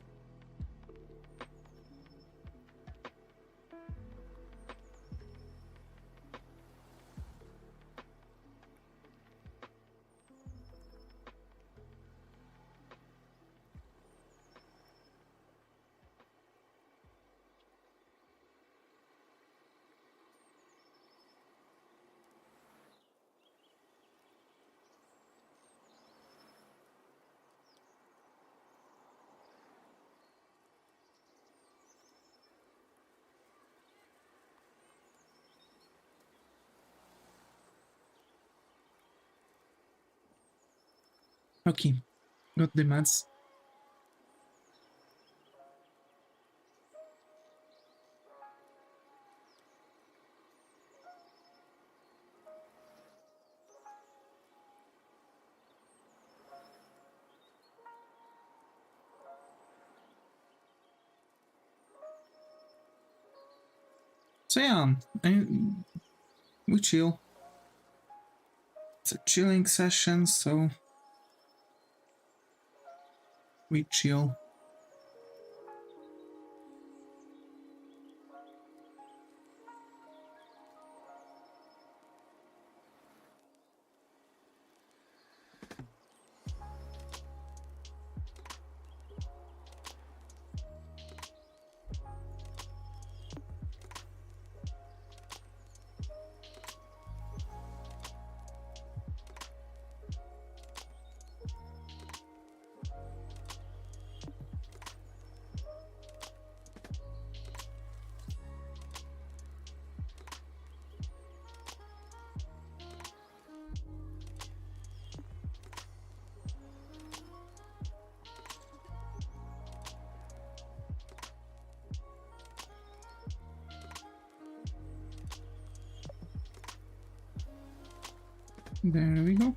Okay, got the meds. So yeah, we chill. It's a chilling session, so we chill. There we go.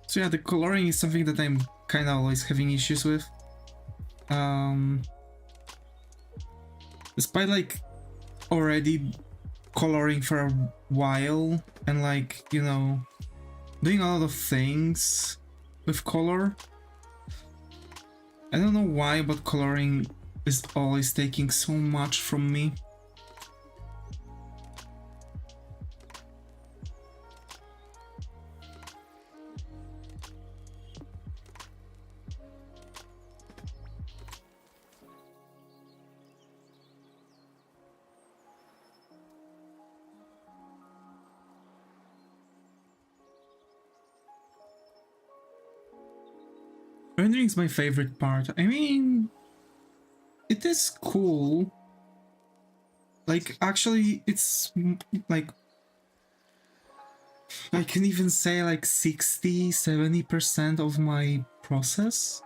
So yeah, the coloring is something that I'm kind of always having issues with. Despite like already coloring for a while and like, you know, doing a lot of things with color. I don't know why, but coloring is always taking so much from me. Rendering is my favorite part. I mean, it is cool. Like, actually, it's like, I can even say like 60-70% of my process.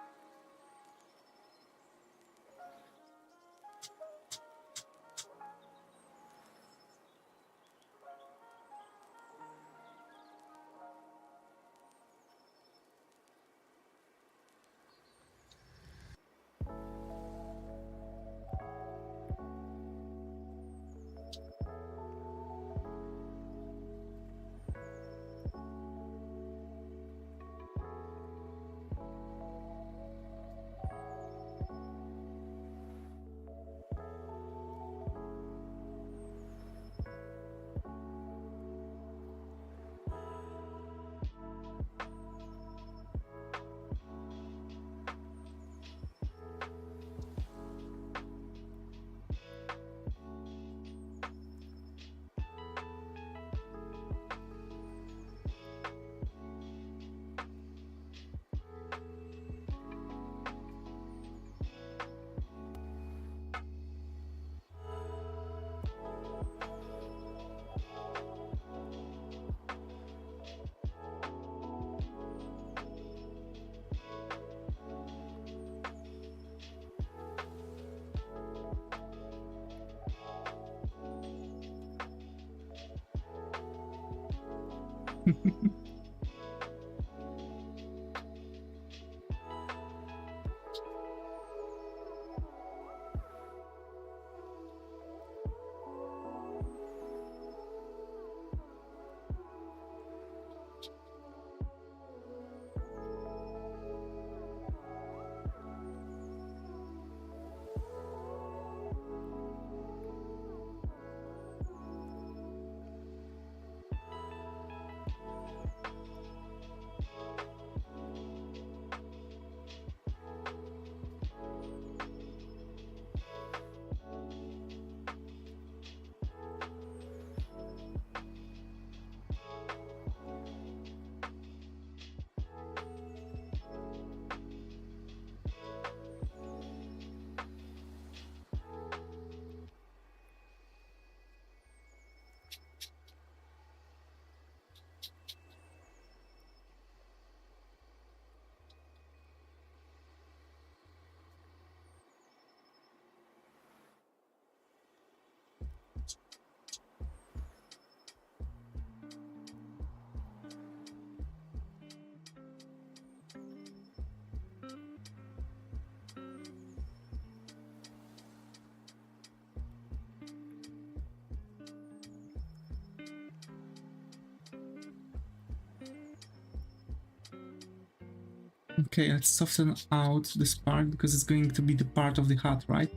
Okay, let's soften out this part because it's going to be the part of the hat, right?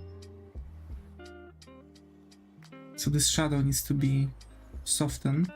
So this shadow needs to be softened.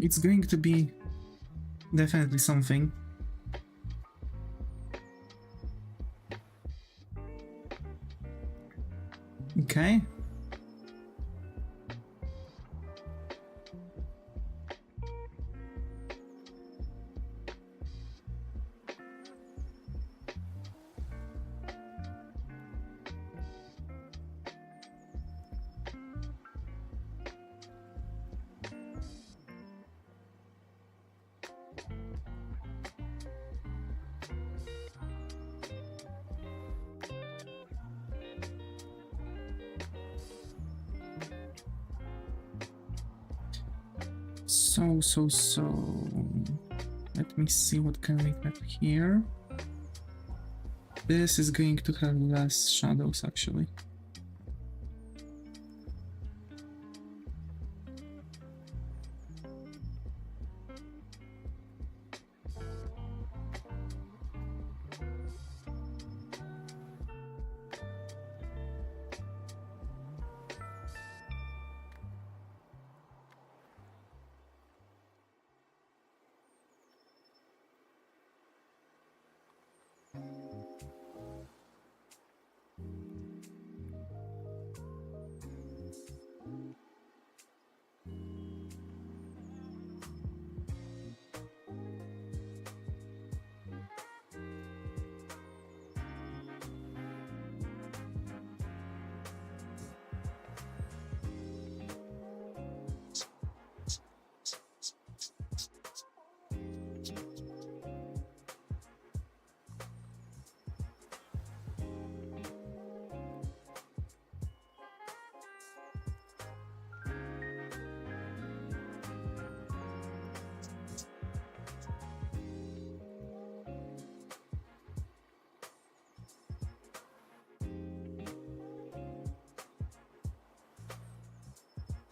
It's going to be definitely something. Okay. So, let me see what can we have here. This is going to have less shadows actually.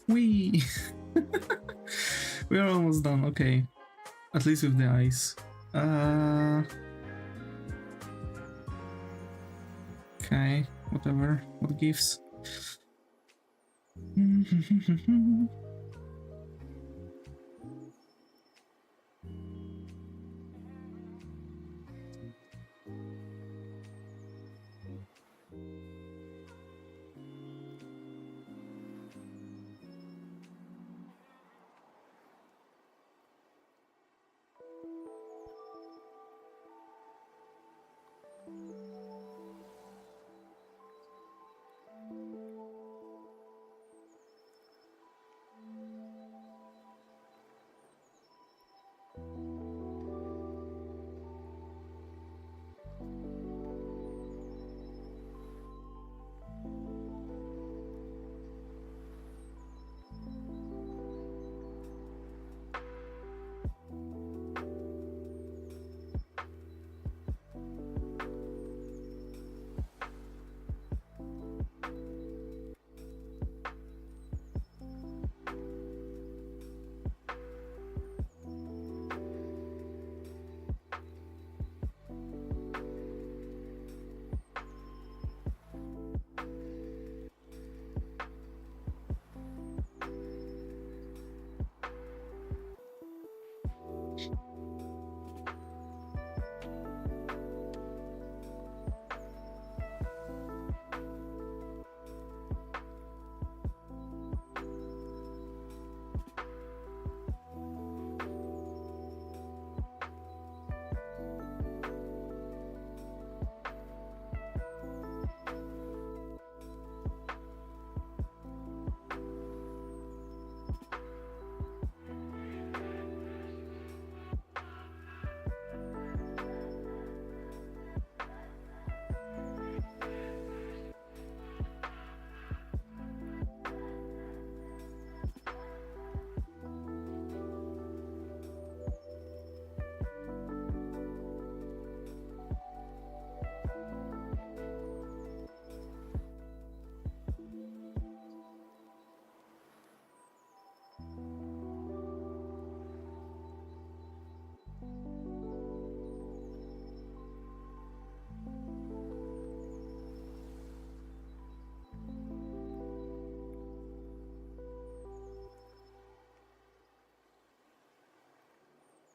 We we are almost done. Okay, at least with the eyes. Okay, whatever. What gives?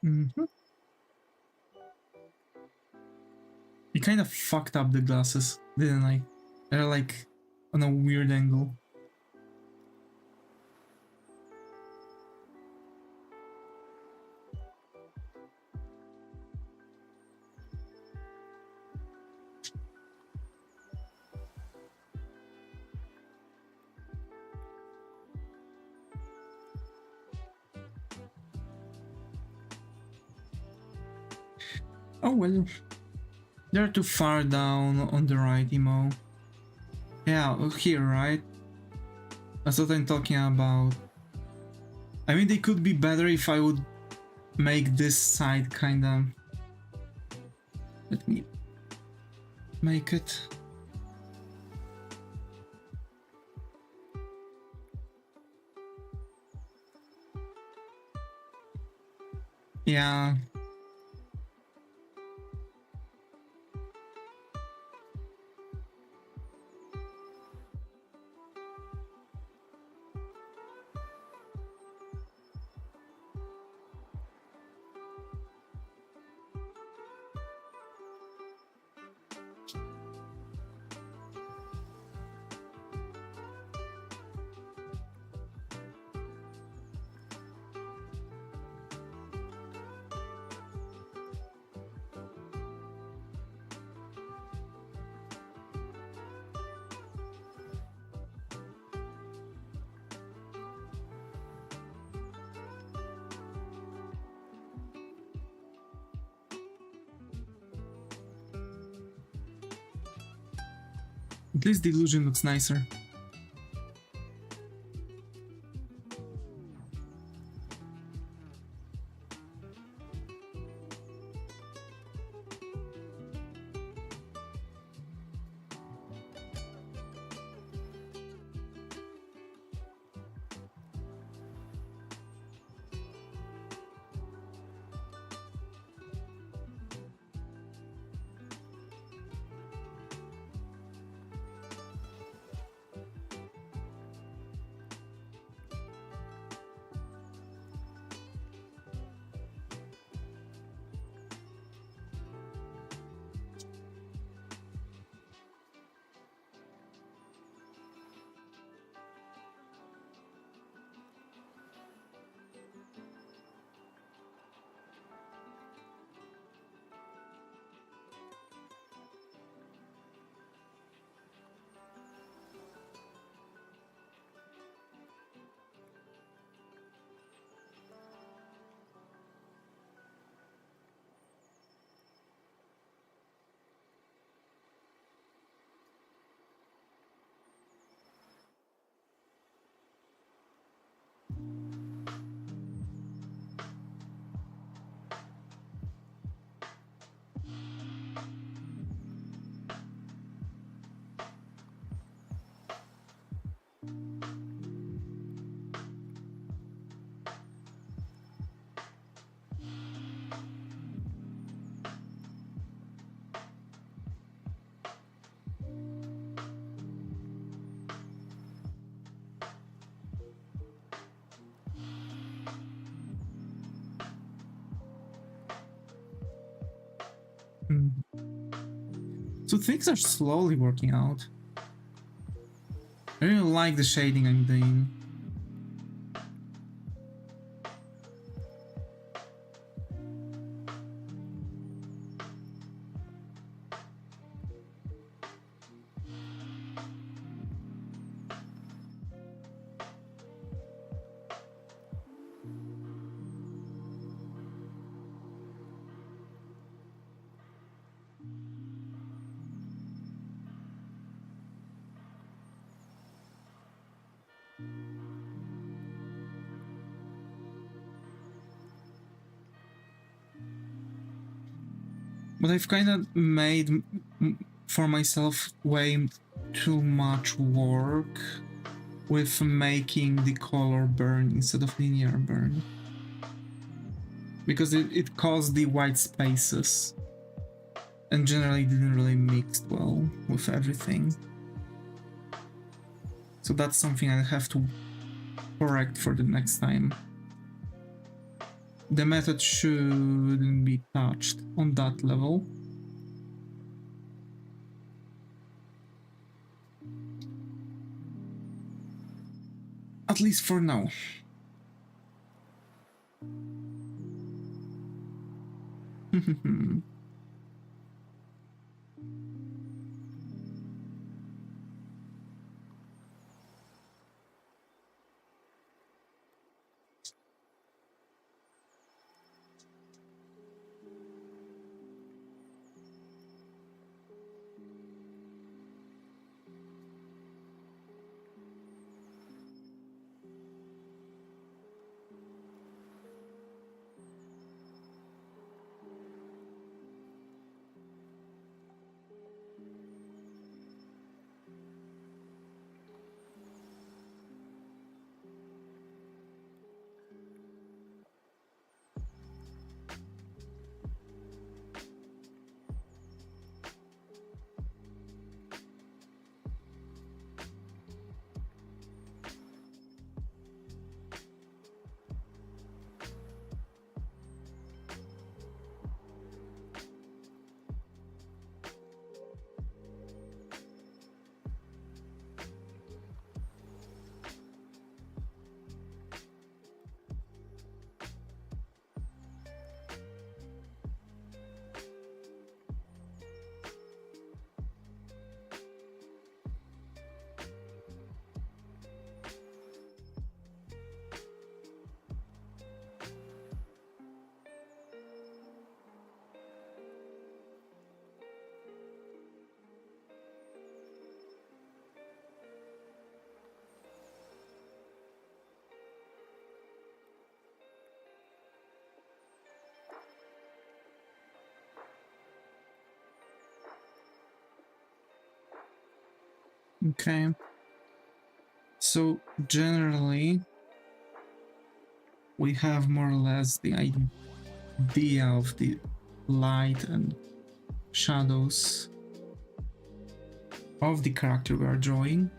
Mhm. I kind of fucked up the glasses, didn't I? They're like on a weird angle. Oh well. They're too far down on the right, Emo. Yeah, here, right? That's what I'm talking about. I mean, they could be better if I would make this side kinda... Let me make it. Yeah. At least the illusion looks nicer. So things are slowly working out. I really like the shading I'm doing. But I've kind of made for myself way too much work with making the color burn instead of linear burn. Because it caused the white spaces and generally didn't really mix well with everything. So that's something I have to correct for the next time. The method shouldn't be touched on that level. At least for now. Okay. So generally, we have more or less the idea of the light and shadows of the character we are drawing.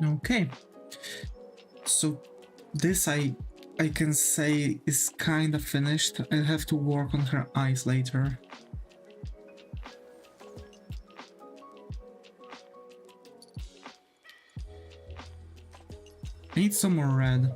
Okay, so this I can say is kind of finished. I'll have to work on her eyes later. I need some more red.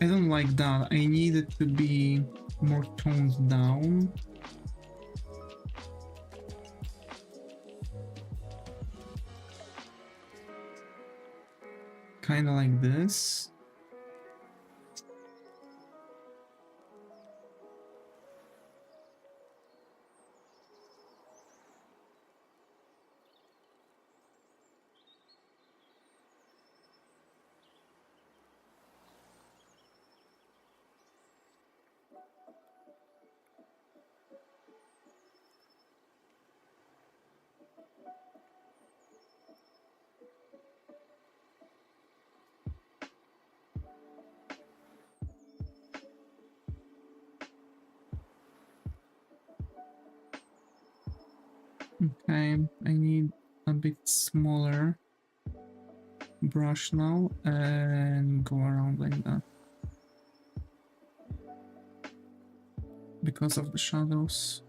I don't like that. I need it to be more toned down. Kind of like this. Okay, I need a bit smaller brush now and go around like that because of the shadows.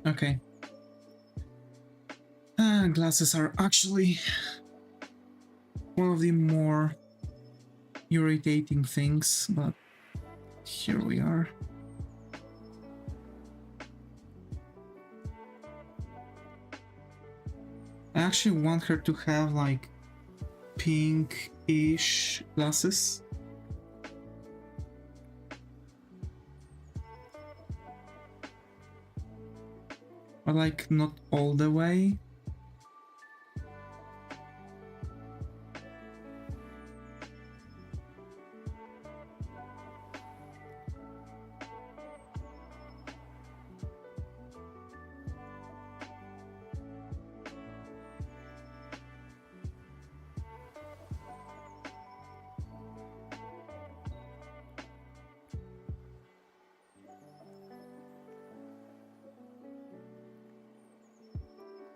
Okay. Glasses are actually one of the more irritating things, but here we are. I actually want her to have like pink-ish glasses. But like not all the way.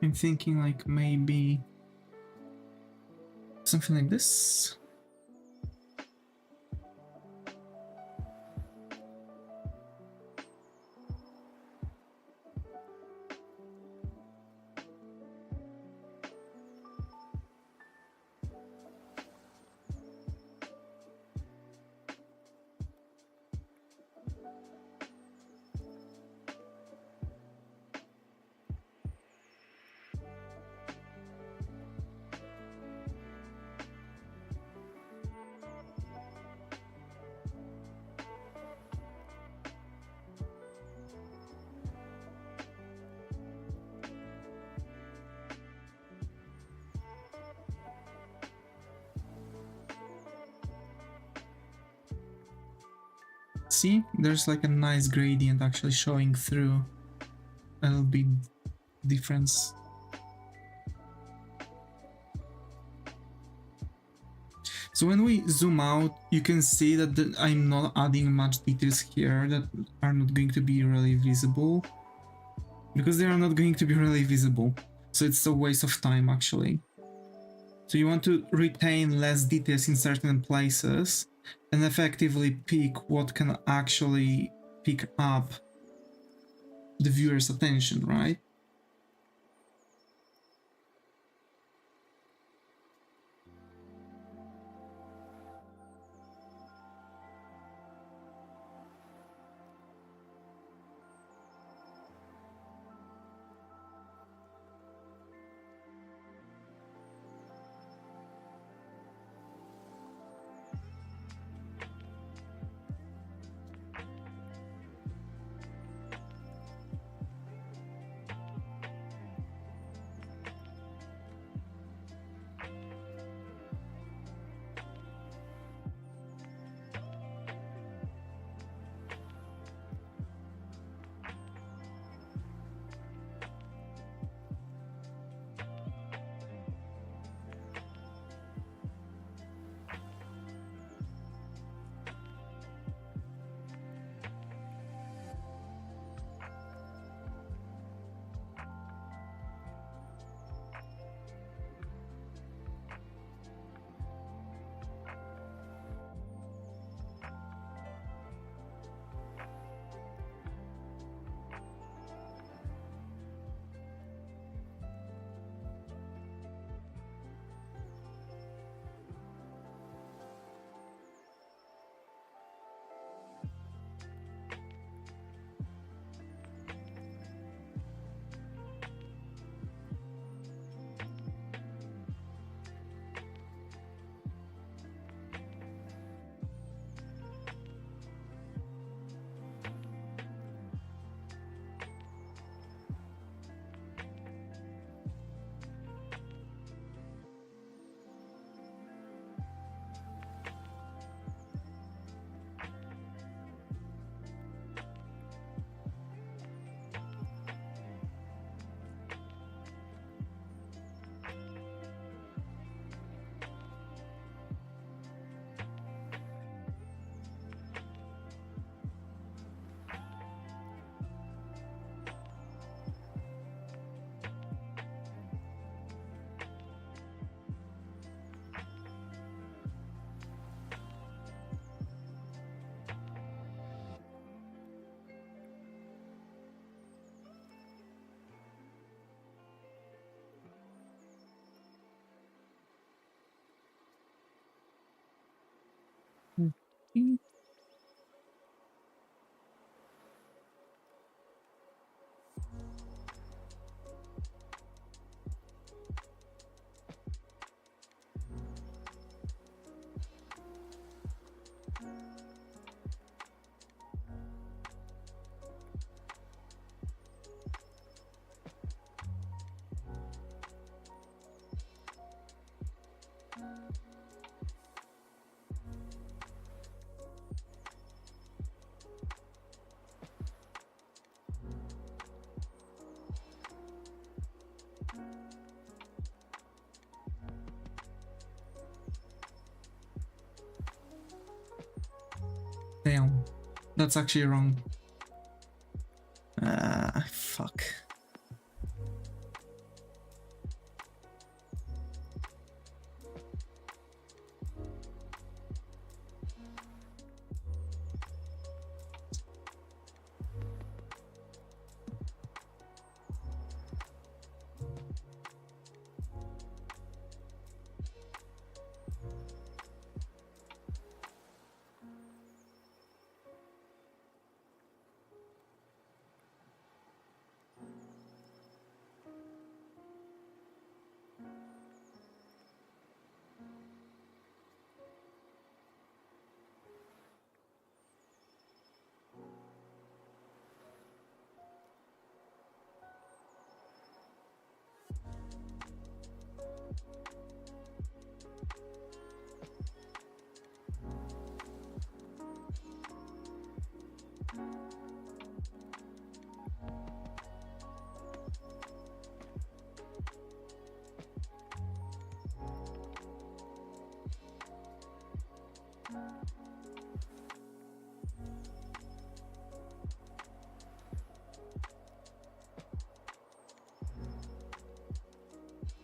I'm thinking like maybe something like this. See, there's like a nice gradient actually showing through a little bit difference. So when we zoom out, you can see that I'm not adding much details here that are not going to be really visible, because they are not going to be really visible. So it's a waste of time actually. So you want to retain less details in certain places and effectively pick what can actually pick up the viewer's attention, right? Mm. Damn, that's actually wrong. Fuck.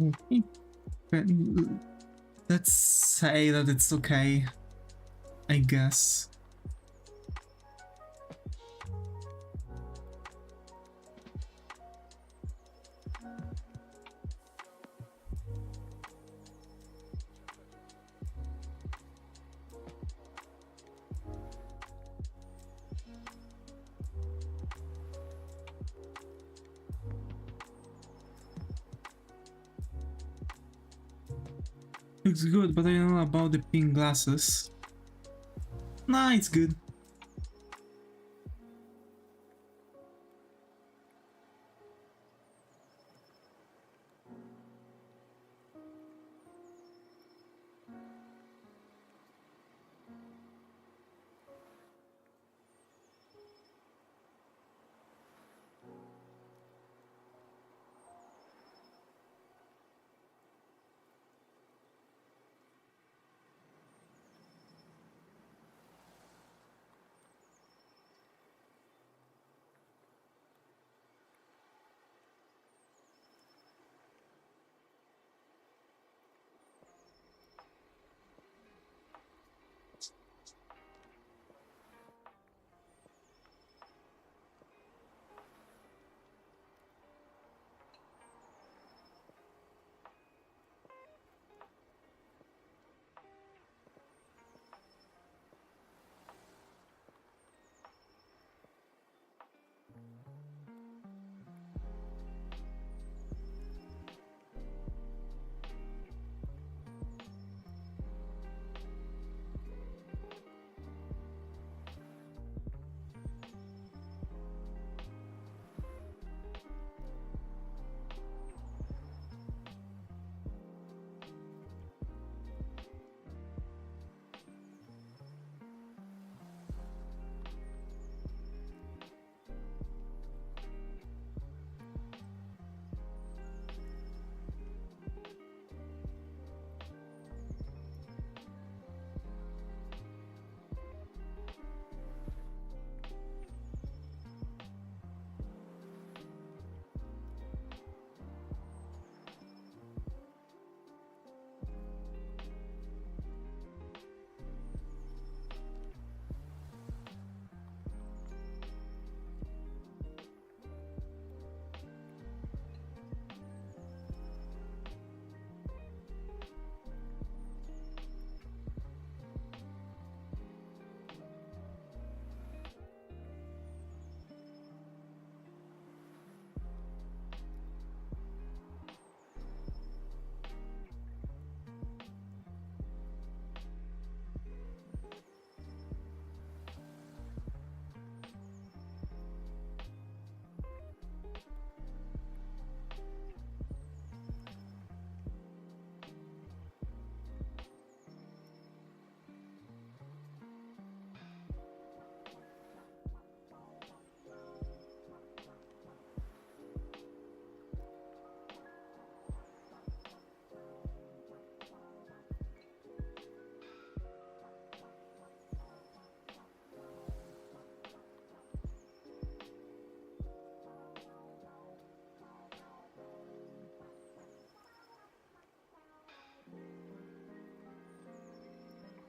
Okay. Let's say that it's okay, I guess. Looks good, but I don't know about the pink glasses. Nah, it's good.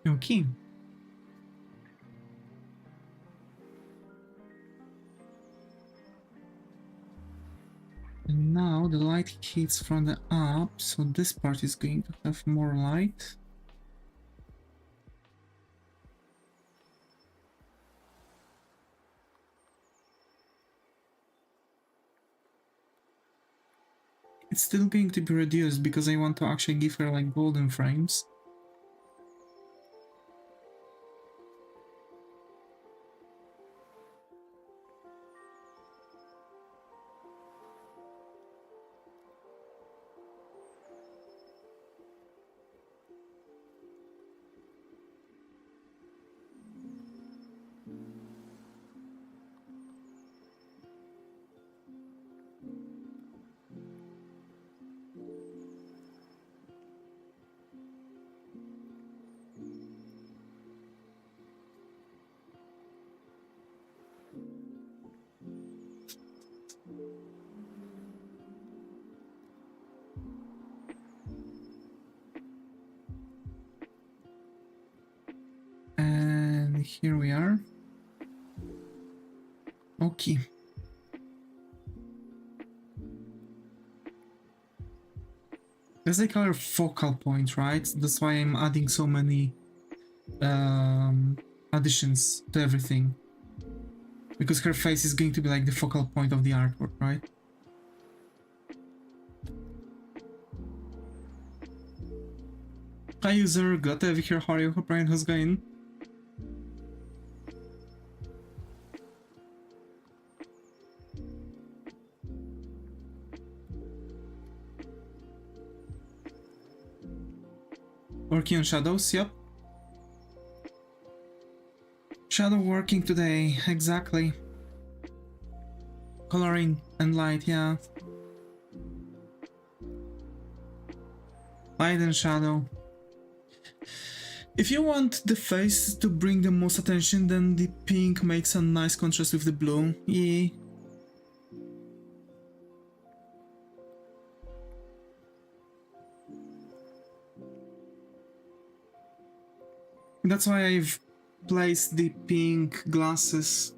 Okay. And now the light hits from the up, so this part is going to have more light. It's still going to be reduced because I want to actually give her like golden frames. here we are. Okay. There's like our focal point, right? That's why I'm adding so many additions to everything. Because her face is going to be like the focal point of the artwork, right? Hi user, glad to have you here. How are you? Hope Ryan, how's it going? Working on shadows, yep. Shadow working today, exactly. Coloring and light, yeah. Light and shadow. If you want the face to bring the most attention, then the pink makes a nice contrast with the blue. Yeah. That's why I've placed the pink glasses.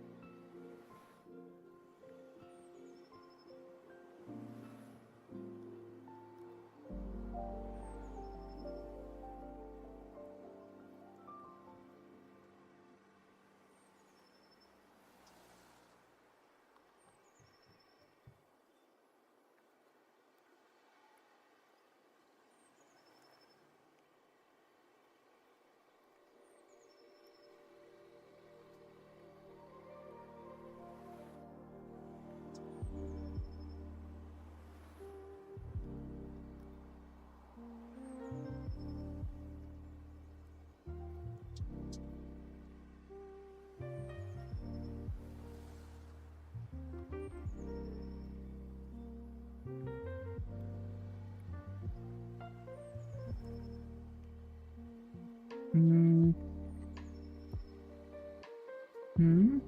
Hmm. Hmm.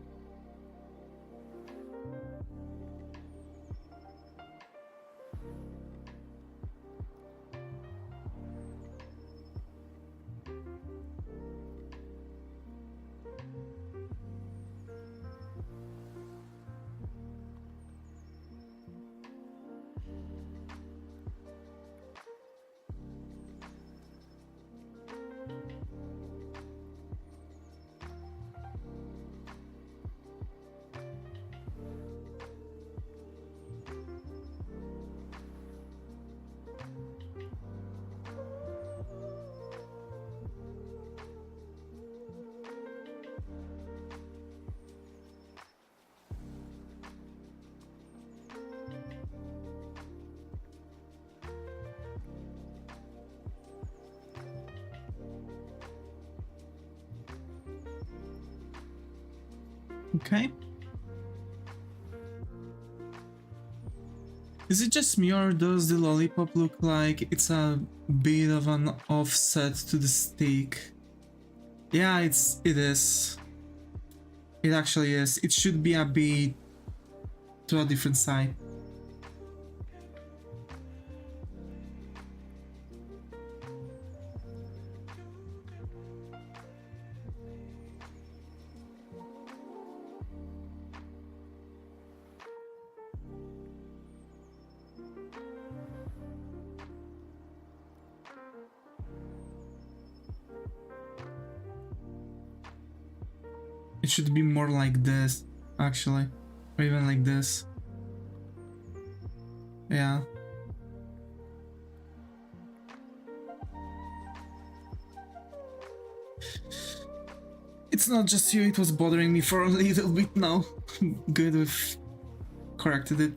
Okay. Is it just me, or does the lollipop look like it's a bit of an offset to the stick? Yeah, it is. It actually is. It should be a bit to a different side. It should be more like this, actually. Or even like this. Yeah. It's not just you, it was bothering me for a little bit now. Good, we've corrected it.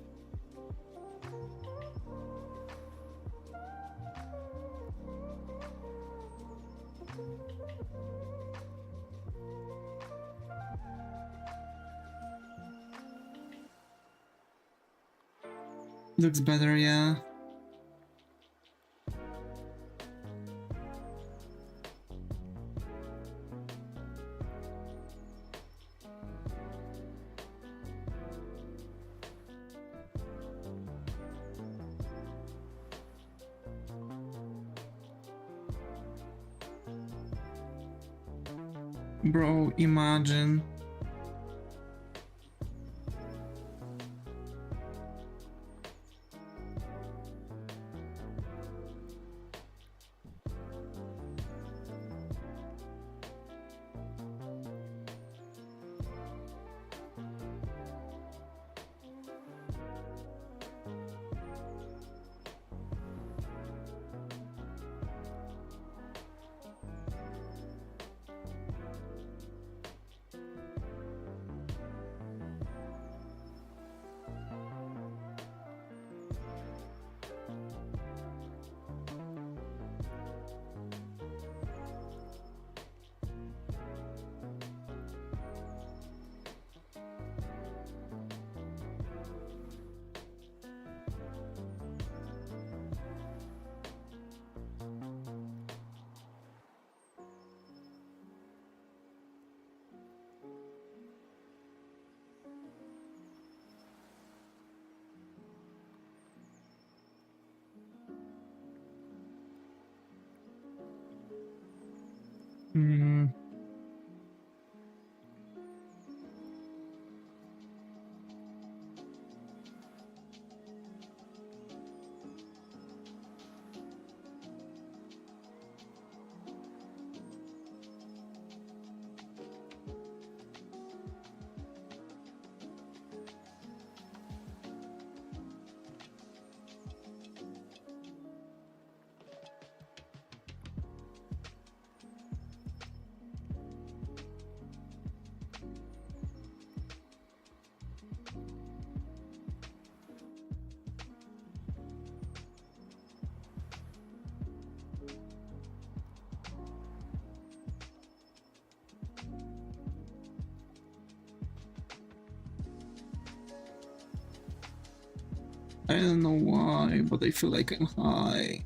Looks better, yeah. Bro, imagine. Hmm. I don't know why, but I feel like I'm high.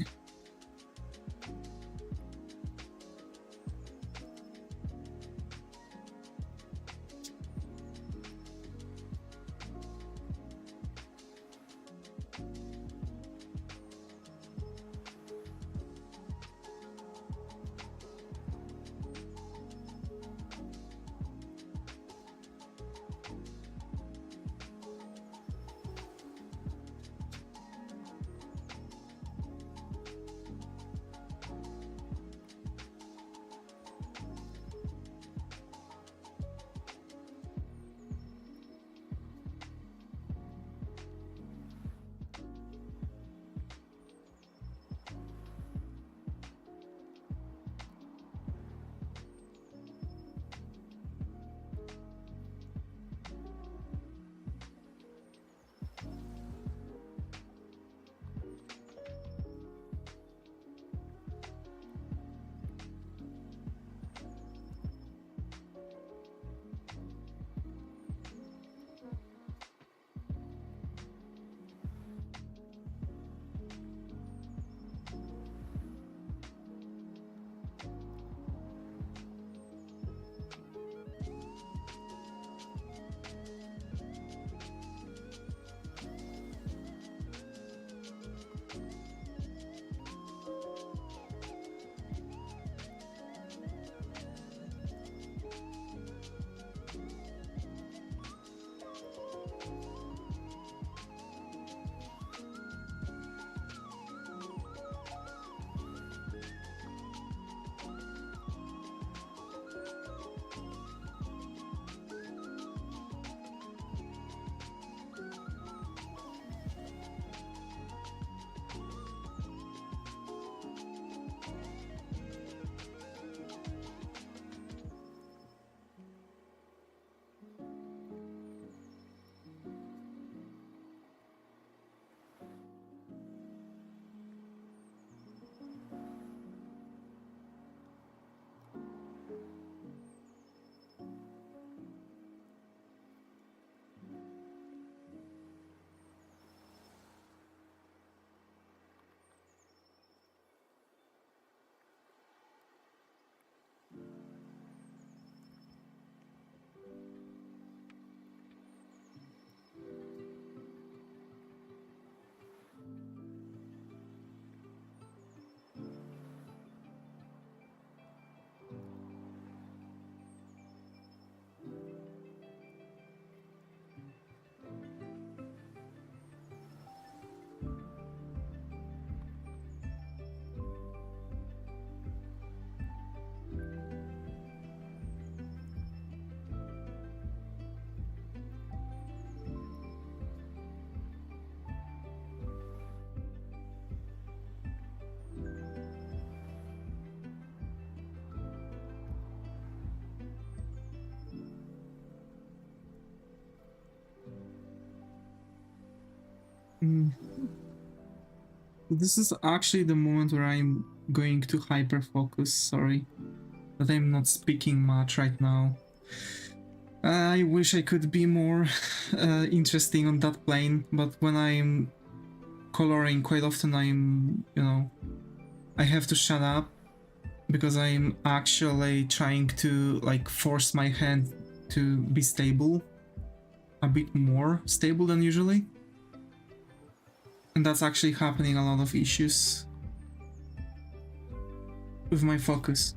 Mm. This is actually the moment where I'm going to hyper focus. Sorry that I'm not speaking much right now. I wish I could be more interesting on that plane, but when I'm coloring, quite often I'm, you know, I have to shut up because I'm actually trying to like force my hand to be stable, a bit more stable than usually. And that's actually happening a lot of issues with my focus.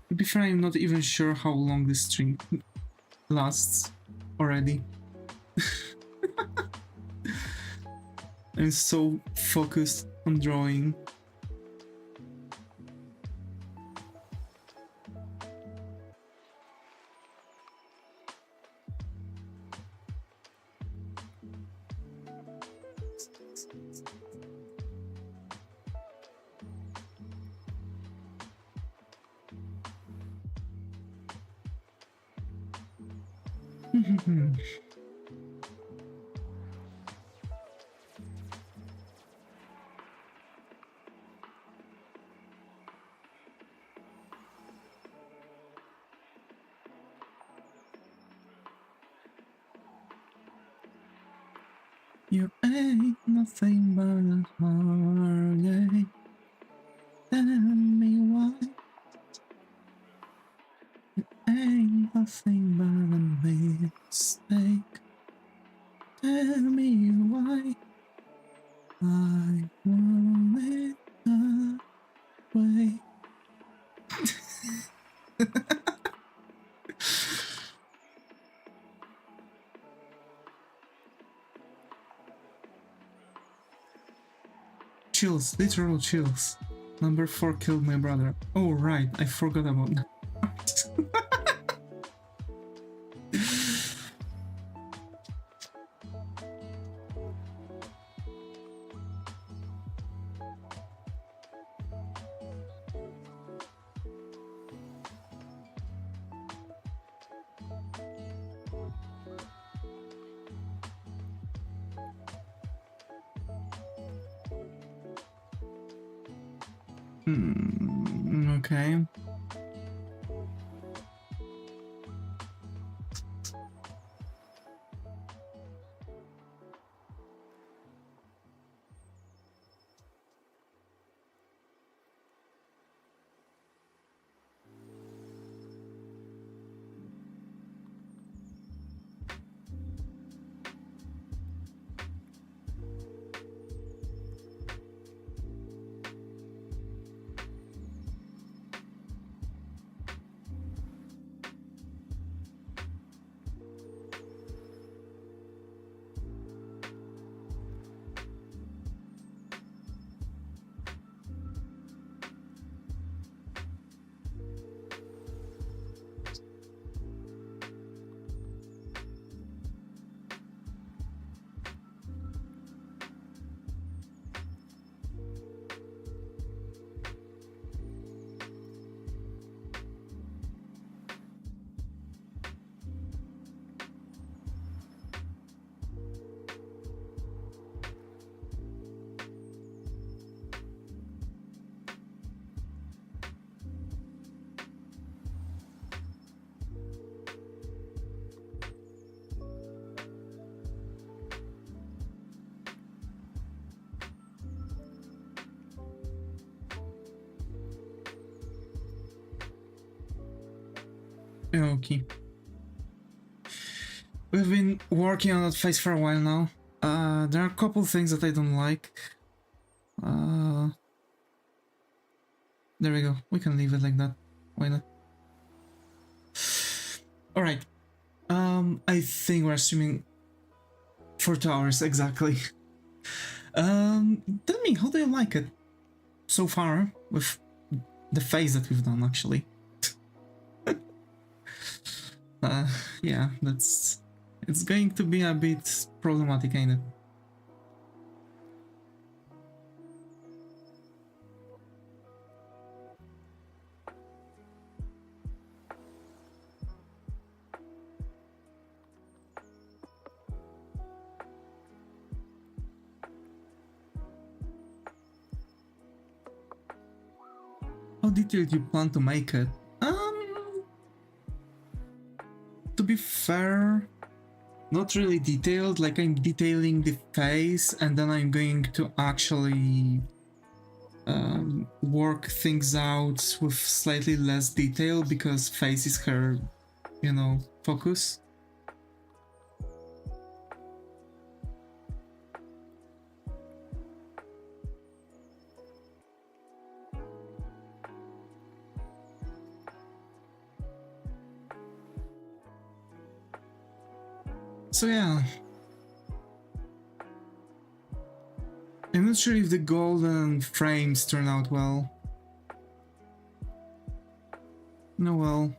To be fair, I'm not even sure how long this string lasts already. I'm so focused on drawing. You ain't nothing but a heartache. Tell me why. You ain't nothing but a mistake. Tell me why. I want it that way. Chills, literal chills. Number 4 killed my brother. Oh right, I forgot about that. Okay. Okay. We've been working on that face for a while now. There are a couple things that I don't like. There we go. We can leave it like that. Why not? Alright. I think we're assuming 4 hours exactly. Tell me, how do you like it so far with the face that we've done actually? Yeah, it's going to be a bit problematic, ain't it? How detailed you plan to make it? To be fair, not really detailed. Like, I'm detailing the face and then I'm going to actually work things out with slightly less detail because face is her, you know, focus. So yeah, I'm not sure if the golden frames turn out well. No, well.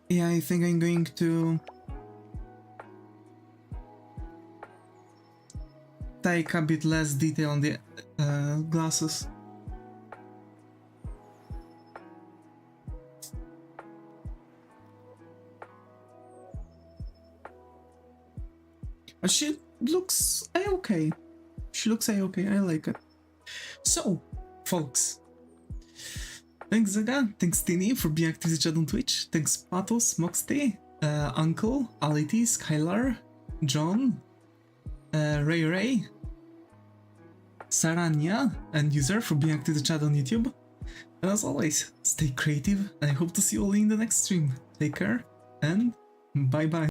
Yeah, I think I'm going to take a bit less detail on the glasses. But she looks a-okay. She looks a-okay, I like it. So, folks, thanks again. Thanks Tini for being active in the chat on Twitch. Thanks Patos, Moxty, Uncle, Ality, Skylar, John, Ray, Saranya, and User for being active in the chat on YouTube. And as always, stay creative, and I hope to see you all in the next stream. Take care, and bye bye.